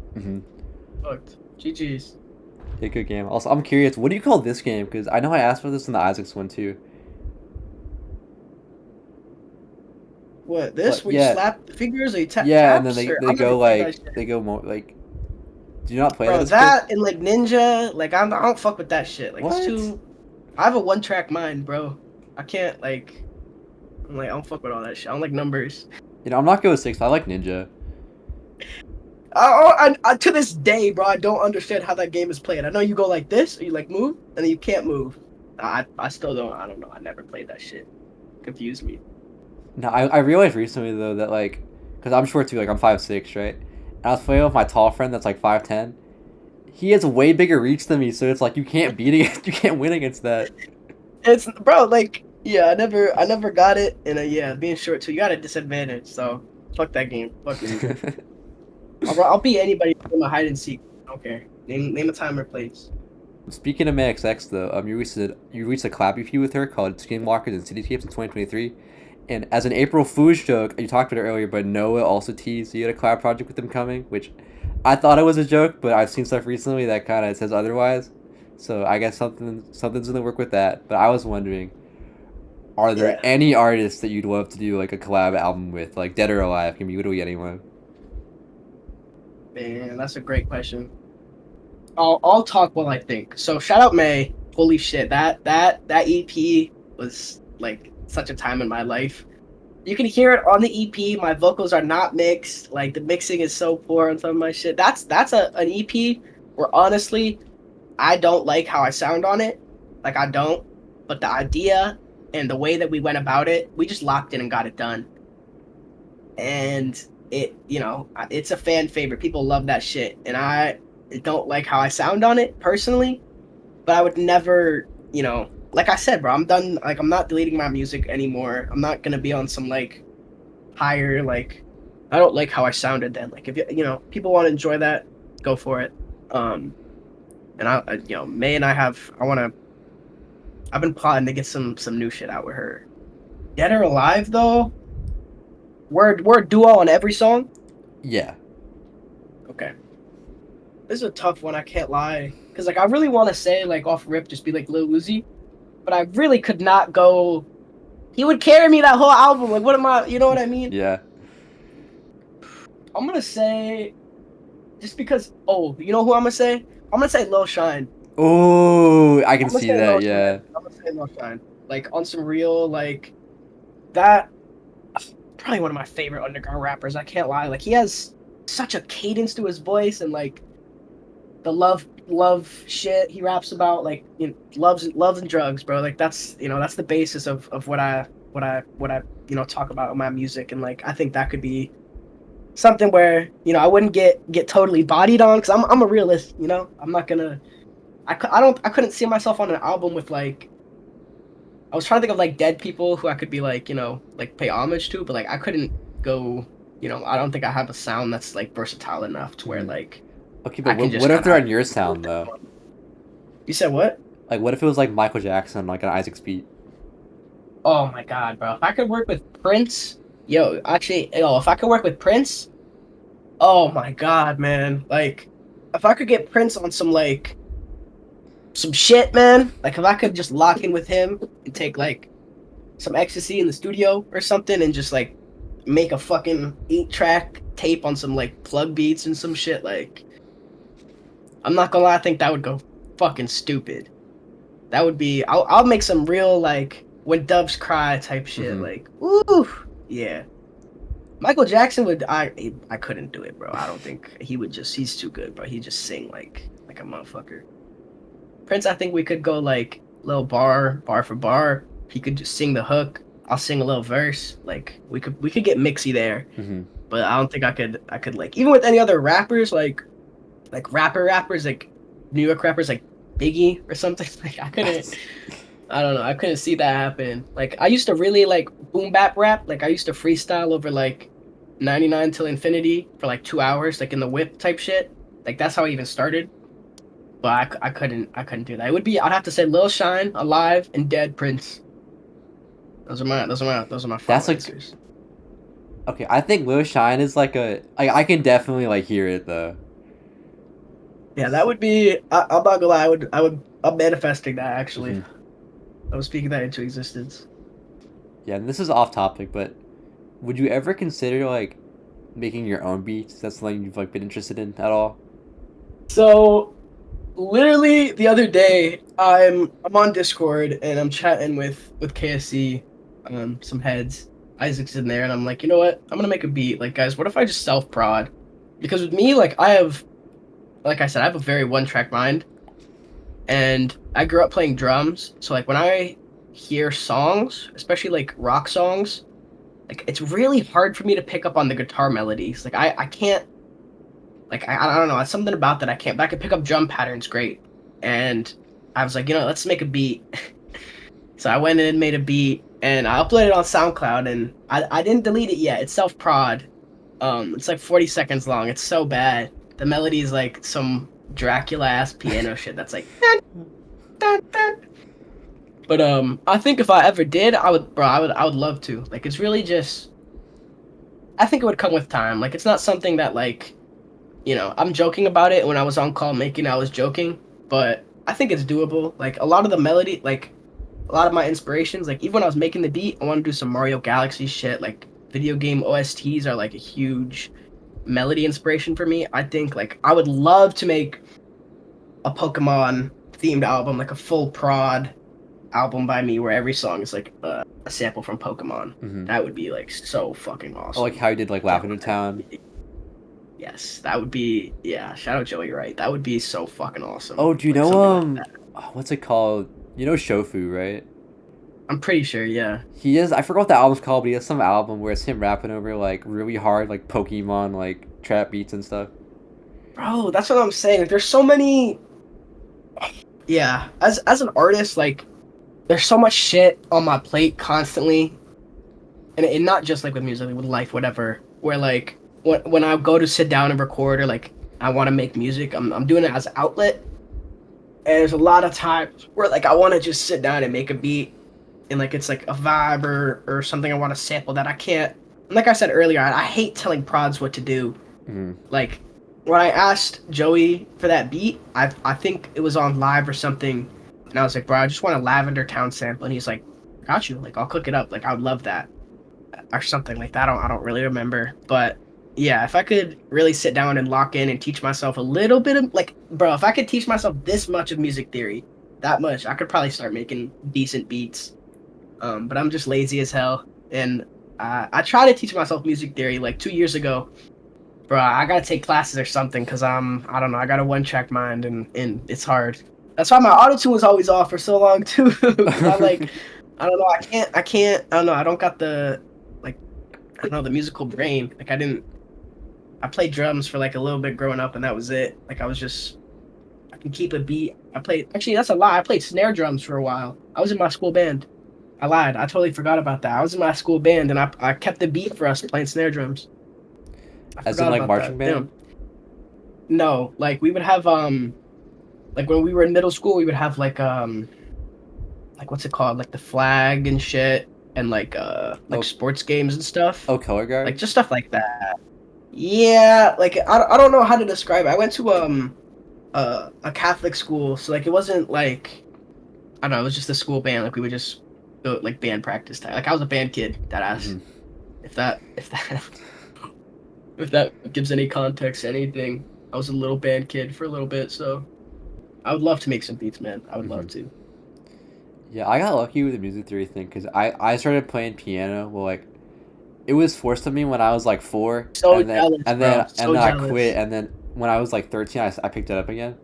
B: Fucked. GG's.
A: Yeah, good game. Also, I'm curious. What do you call this game? Because I know I asked for this in the Isaac's one too.
B: What this?
A: But,
B: where you slap the fingers or you tap?
A: Yeah,
B: taps,
A: and then they go more like. Do you not play
B: Bro, that and like Ninja, like I don't fuck with that shit. Like it's too. I have a 1-track mind, bro. I can't like. I don't fuck with all that shit. I don't like numbers.
A: You know, I'm not good with 6. I like Ninja.
B: I to this day, bro, I don't understand how that game is played. I know you go like this, or you like move, and then you can't move. I still don't. I don't know. I never played that shit. Confused me.
A: No, I realized recently though that like, cause I'm short too. Like I'm 5'6", right? And I was playing with my tall friend that's like 5'10". He has way bigger reach than me, so it's like you can't you can't win against that.
B: It's bro, like yeah, I never got it, and yeah, being short too, you got a disadvantage. So fuck that game. Fuck it. I'll beat anybody in a hide and seek. I don't care. Name a time or place.
A: Speaking of MXX though, you reached a collab EP with her called Skinwalkers and Cityscapes in 2023. And as an April Fool's joke, you talked about it earlier, but Noah also teased you had a collab project with them coming, which I thought it was a joke, but I've seen stuff recently that kind of says otherwise. So I guess something's in the work with that. But I was wondering, are there any artists that you'd love to do like a collab album with, like dead or alive? Can be literally anyone.
B: Man, that's a great question. I'll talk while I think. So shout out May. Holy shit, that EP was like such a time in my life. You can hear it on the EP. My vocals are not mixed. Like the mixing is so poor on some of my shit. That's an EP where honestly, I don't like how I sound on it. Like I don't. But the idea and the way that we went about it, we just locked in and got it done. And it, it's a fan favorite. People love that shit. And I don't like how I sound on it personally. But I would never, like I said, bro, I'm done. Like, I'm not deleting my music anymore. I'm not gonna be on some like higher, like, I don't like how I sounded then. Like, if people want to enjoy that, go for it. And May and I've been plotting to get some new shit out with her. Dead or alive though, we're a duo on every song.
A: Yeah.
B: Okay. This is a tough one. I can't lie, cause like I really want to say like off rip, just be like Lil Uzi. But I really could not go. He would carry me that whole album. Like, what am I? You know what I mean?
A: Yeah.
B: I'm gonna say, just because. Oh, you know who I'm gonna say? I'm gonna say Lil Shine.
A: Oh, I can see that. Yeah.
B: I'm gonna say Lil Shine. Like on some real like that. Probably one of my favorite underground rappers. I can't lie. Like he has such a cadence to his voice and like the love shit he raps about, like loves and drugs, bro. Like that's that's the basis of what I talk about in my music. And like I think that could be something where I wouldn't get totally bodied on, because I'm a realist. I'm not gonna I couldn't see myself on an album with like, I was trying to think of like dead people who I could be like like pay homage to, but like I couldn't go, I don't think I have a sound that's like versatile enough to where like.
A: Okay, but what if they're on your sound though?
B: You said what?
A: Like, what if it was like Michael Jackson, like an Isaac's beat?
B: Oh my god, bro! If I could work with Prince Yo, actually, yo, if I could work with Prince, oh my god, man. Like, if I could get Prince on some shit, man. Like, if I could just lock in with him and take like some ecstasy in the studio or something, and just like make a fucking 8-track tape on some like plug beats and some shit. Like, I'm not gonna lie, I think that would go fucking stupid. That would be. I'll make some real like when doves cry type shit. Like, ooh, yeah. Michael Jackson would. I couldn't do it, bro. I don't think he would just. He's too good, bro. He just sing like a motherfucker. Prince, I think we could go like little bar for bar. He could just sing the hook. I'll sing a little verse. Like we could get mixy there. But I don't think I could like even with any other rappers like rappers like New York rappers like Biggie or something. Like I couldn't. I don't know. I couldn't see that happen. Like I used to really like boom bap rap. Like I used to freestyle over like 99 till infinity for like 2 hours, like in the whip type shit. Like that's how I even started. But I couldn't do that. It would be I'd have to say Lil Shine, Alive, and Dead Prince. Those are my
A: That's
B: final
A: like
B: answers.
A: okay. I think Lil Shine is like I can definitely like hear it though.
B: Yeah, that would be. I'm not gonna lie. I'm manifesting that actually. I was speaking that into existence.
A: Yeah, and this is off topic, but would you ever consider like making your own beats? That's something you've like been interested in at all?
B: So literally the other day, I'm on Discord and I'm chatting with KSC, some heads. Isaac's in there, and I'm like, you know what? I'm gonna make a beat. Like, guys, what if I just self prod? Because with me, like, like I said, I have a very one track mind, and I grew up playing drums. So like when I hear songs, especially like rock songs, like it's really hard for me to pick up on the guitar melodies. Like I can't like I don't know, it's something about that I can't. But I can pick up drum patterns great. And I was like, let's make a beat. So I went in and made a beat and I uploaded it on SoundCloud and I didn't delete it yet. It's self prod. It's like 40 seconds long. It's so bad. The melody is like some Dracula ass piano shit that's like dun, dun. But I think if I ever did, I would love to. Like it's really just I think it would come with time. Like it's not something that like, I'm joking about it when I was on call making I was joking, but I think it's doable. Like a lot of the melody, like a lot of my inspirations, like even when I was making the beat, I want to do some Mario Galaxy shit. Like video game OSTs are like a huge melody inspiration for me. I think like I would love to make a Pokemon themed album, like a full prod album by me where every song is like a sample from Pokemon. That would be like so fucking awesome.
A: Oh, like how you did like Lavender Town.
B: Yes, that would be shout out Joey Wright. That would be so fucking awesome.
A: Oh, do you
B: Like,
A: know
B: something like that.
A: what's it called? You know Shofu, right?
B: I'm pretty sure, yeah.
A: He is I forgot what the album's called, but he has some album where it's him rapping over like really hard like Pokemon like trap beats and stuff.
B: Bro, that's what I'm saying. Like, there's so many. Yeah, as an artist, like there's so much shit on my plate constantly, and not just like with music, like with life, whatever. Where like when I go to sit down and record or like I want to make music, I'm doing it as an outlet. And there's a lot of times where like I want to just sit down and make a beat, and like it's like a vibe or something I want to sample that I can't. And like I said earlier, I hate telling prods what to do. Like when I asked Joey for that beat, I think it was on live or something, and I was like, bro, I just want a Lavender Town sample, and he's like, got you, like I'll cook it up, like I would love that, or something like that. I don't really remember, but yeah, if I could really sit down and lock in and teach myself a little bit of like, bro, if I could teach myself this much of music theory, that much, I could probably start making decent beats. But I'm just lazy as hell, and I tried to teach myself music theory like 2 years ago. Bro, I gotta take classes or something because I don't know, I got a one-track mind and it's hard. That's why my auto-tune was always off for so long too. I don't know, I don't know, I don't got like, I don't know, the musical brain. Like I played drums for like a little bit growing up and that was it. Like I can keep a beat. Actually, that's a lie. I played snare drums for a while. I was in my school band. I lied. I totally forgot about that. I was in my school band and I kept the beat for us playing snare drums.
A: As in like marching band?
B: No, like we would have like when we were in middle school we would have like what's it called? Like the flag and shit. and like
A: Oh,
B: sports games and stuff.
A: oh, color
B: Like
A: guard.
B: just stuff like that. Yeah, like I don't know how to describe it. I went to a Catholic school, so like it wasn't like I don't know, it was just a school band. Like we would just go like band practice time. Like I was a band kid, that ass.
A: Hmm.
B: If that if that gives any context to anything. I was a little band kid for a little bit, so I would love to make some beats, man. I would
A: Hmm.
B: love to.
A: Yeah, I got lucky with the music theory thing because I started playing piano. Well, like it was forced on me when I was like 4,
B: So jealous, bro.
A: and
B: So
A: then I quit,
B: jealous.
A: and then when I was like 13, I picked it up again.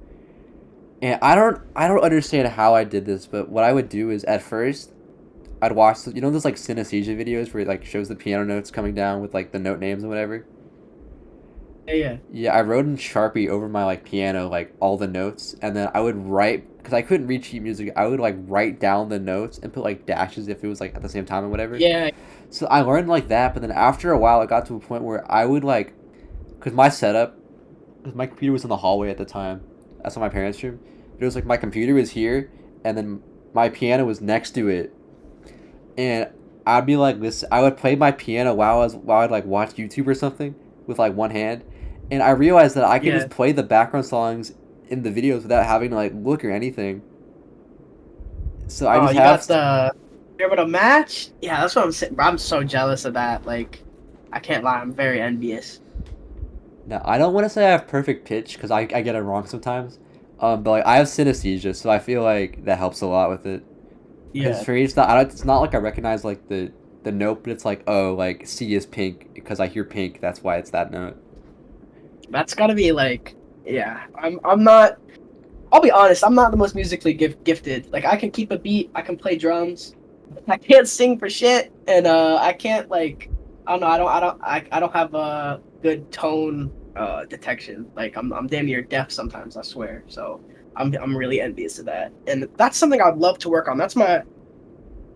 A: And I don't understand how I did this, but what I would do is at first I'd watch you know those like synesthesia videos where it like shows the piano notes coming down with like the note names and whatever.
B: Yeah, yeah.
A: Yeah, I wrote in Sharpie over my like piano like all the notes, and then I would write because I couldn't read sheet music. I would like write down the notes and put like dashes if it was like at the same time or whatever.
B: Yeah,
A: So I learned like that, but then after a while, I got to a point where I would like, because my setup, because my computer was in the hallway at the time. That's not my parents' room. It was like my computer was here, and then my piano was next to it, and I'd be like this. I would play my piano while I'd like watch YouTube or something with like one hand, and I realized that I could
B: yeah.
A: just play the background songs in the videos without having to like look or anything. So I
B: Oh,
A: just
B: you
A: have
B: got the you're able to match? Yeah, that's what I'm saying. I'm so jealous of that. Like, I can't lie, I'm very envious.
A: Now, I don't want to say I have perfect pitch because I get it wrong sometimes. But like I have synesthesia, so I feel like that helps a lot with it. Because
B: Yeah,
A: for me, it's not like I recognize like the note, but it's like oh like C is pink because I hear pink. That's why it's that note.
B: that's gotta be like, yeah. I'm not. I'll be honest. I'm not the most musically gifted. Like, I can keep a beat. I can play drums. I can't sing for shit, and I can't like. I don't know. I don't have a good tone detection. Like, I'm damn near deaf sometimes. I swear. So I'm really envious of that, and that's something I'd love to work on. That's my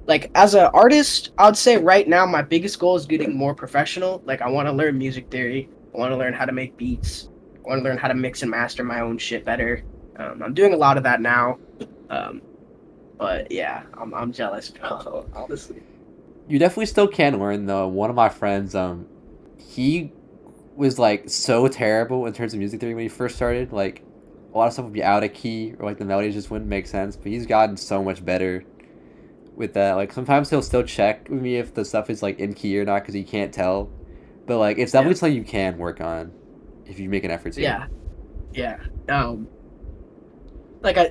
B: like as an artist. I would say right now my biggest goal is getting more professional. Like, I want to learn music theory. I want to learn how to make beats. I want to learn how to mix and master my own shit better. I'm doing a lot of that now. Um, but yeah, I'm jealous, bro. Honestly.
A: You definitely still can learn though. One of my friends, he was like so terrible in terms of music theory when he first started. Like a lot of stuff would be out of key or like the melodies just wouldn't make sense. But he's gotten so much better with that. Like sometimes he'll still check with me if the stuff is like in key or not because he can't tell. But like it's
B: Yeah,
A: definitely something you can work on if you make an effort to.
B: yeah, yeah.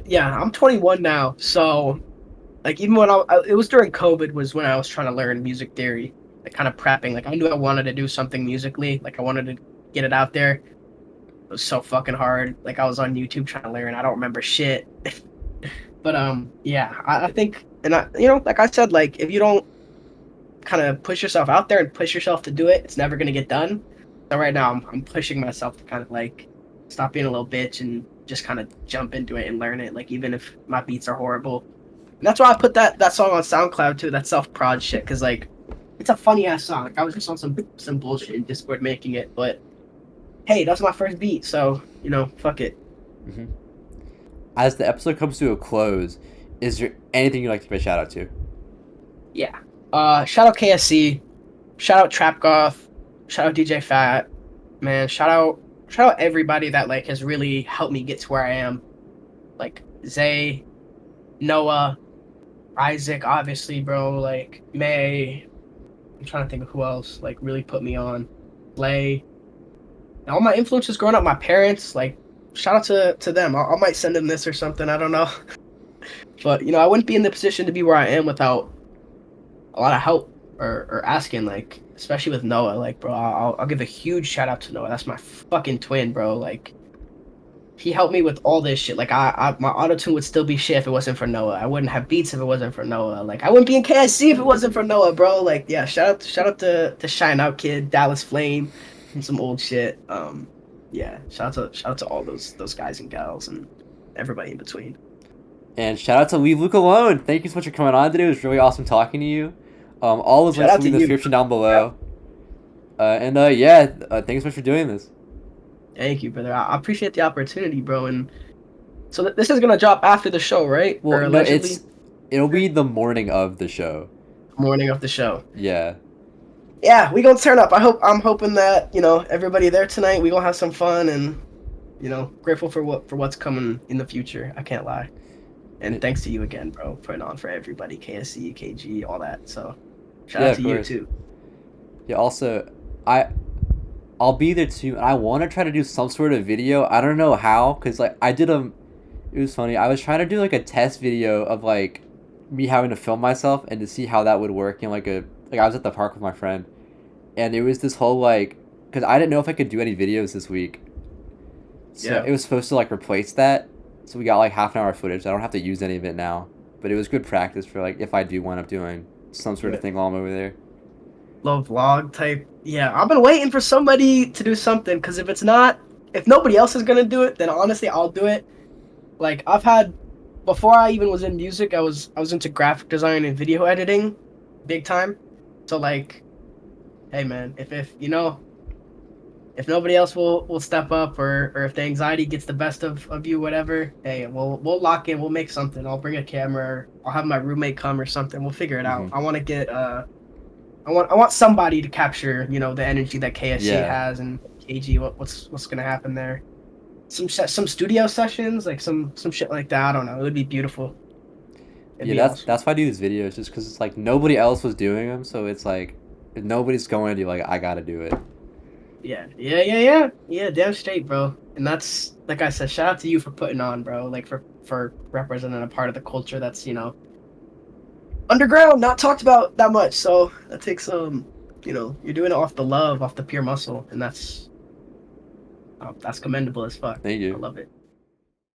B: Yeah, I'm 21 now, so like even when it was during COVID was when I was trying to learn music theory, like kind of prepping. Like I knew I wanted to do something musically, like I wanted to get it out there. It was so fucking hard. Like I was on YouTube trying to learn. I don't remember shit. But yeah, I think, and like I said, like if you don't kind of push yourself out there and push yourself to do it, it's never gonna get done. So right now, I'm pushing myself to kind of like stop being a little bitch and just kind of jump into it and learn it. Like even if my beats are horrible, and that's why I put that song on SoundCloud too. That self prod shit, because like it's a funny ass song. Like I was just on some bullshit in Discord making it, but hey, that's my first beat, so fuck it.
A: Hmm. As the episode comes to a close, is there anything you'd like to give a shout out to?
B: Yeah. Shout out KSC, shout out Trap Goth, shout out DJ PHAT, man. Shout out everybody that like has really helped me get to where I am. Like Zay, Noah, Isaac, obviously, bro. Like May. I'm trying to think of who else like really put me on. Slay. And all my influences growing up, my parents. Like shout out to them. I might send them this or something. I don't know. But I wouldn't be in the position to be where I am without a lot of help or asking, like especially with Noah. Like, bro, I'll give a huge shout out to Noah. That's my fucking twin, bro. Like, he helped me with all this shit. Like, I my auto tune would still be shit if it wasn't for Noah. I wouldn't have beats if it wasn't for Noah. Like, I wouldn't be in KSC if it wasn't for Noah, bro. Like, yeah, shout out to SHOUTOUT Kid, Dallas Flame, some old shit. Yeah, shout out to all those guys and gals and everybody in between.
A: And shout out to Leave Luke Alone. Thank you so much for coming on today. It was really awesome talking to you. All those
B: Shout
A: links
B: out
A: will be
B: to
A: in the
B: you.
A: description down
B: Yeah.
A: below. Yeah, thanks so much for doing this.
B: Thank you, brother. I appreciate the opportunity, bro. And so this is gonna drop after the show, right?
A: Well,
B: Or
A: no,
B: allegedly?
A: it'll be the morning of the show.
B: morning of the show.
A: Yeah.
B: Yeah, we gonna turn up. I'm hoping that, you know, everybody there tonight, we gonna have some fun and, you know, grateful for what's coming in the future. I can't lie. And thanks to you again, bro, putting on for everybody, KSC, KG, all that. So shout out to you too.
A: Yeah, also I'll be there too, and I want to try to do some sort of video. I don't know how, cause like it was funny. I was trying to do like a test video of like me having to film myself and to see how that would work in like I was at the park with my friend, and it was this whole like, cause I didn't know if I could do any videos this week, so it was supposed to like replace that. So we got like half an hour of footage. I don't have to use any of it now, but it was good practice for like if I do wind up doing some sort of thing while I'm over there.
B: Little vlog type. Yeah, I've been waiting for somebody to do something, because if nobody else is gonna do it, then honestly I'll do it. Like before I even was in music, I was into graphic design and video editing, big time. So like, hey man, if you know, if nobody else will step up, or if the anxiety gets the best of you, whatever, hey, we'll lock in, we'll make something. I'll bring a camera, I'll have my roommate come or something. We'll figure it out. I want to get I want somebody to capture, you know, the energy that KSC has, and KG. What's gonna happen there? Some studio sessions, like some shit like that. I don't know. It would be beautiful.
A: That's why I do these videos, just because it's like nobody else was doing them, so it's like if nobody's going to do, like I gotta do it.
B: Yeah. Damn straight, bro. And that's, like I said, shout out to you for putting on, bro. Like for representing a part of the culture that's, you know, underground, not talked about that much. So that takes you know, you're doing it off the love, off the pure muscle, and that's commendable as fuck.
A: Thank you.
B: I love it.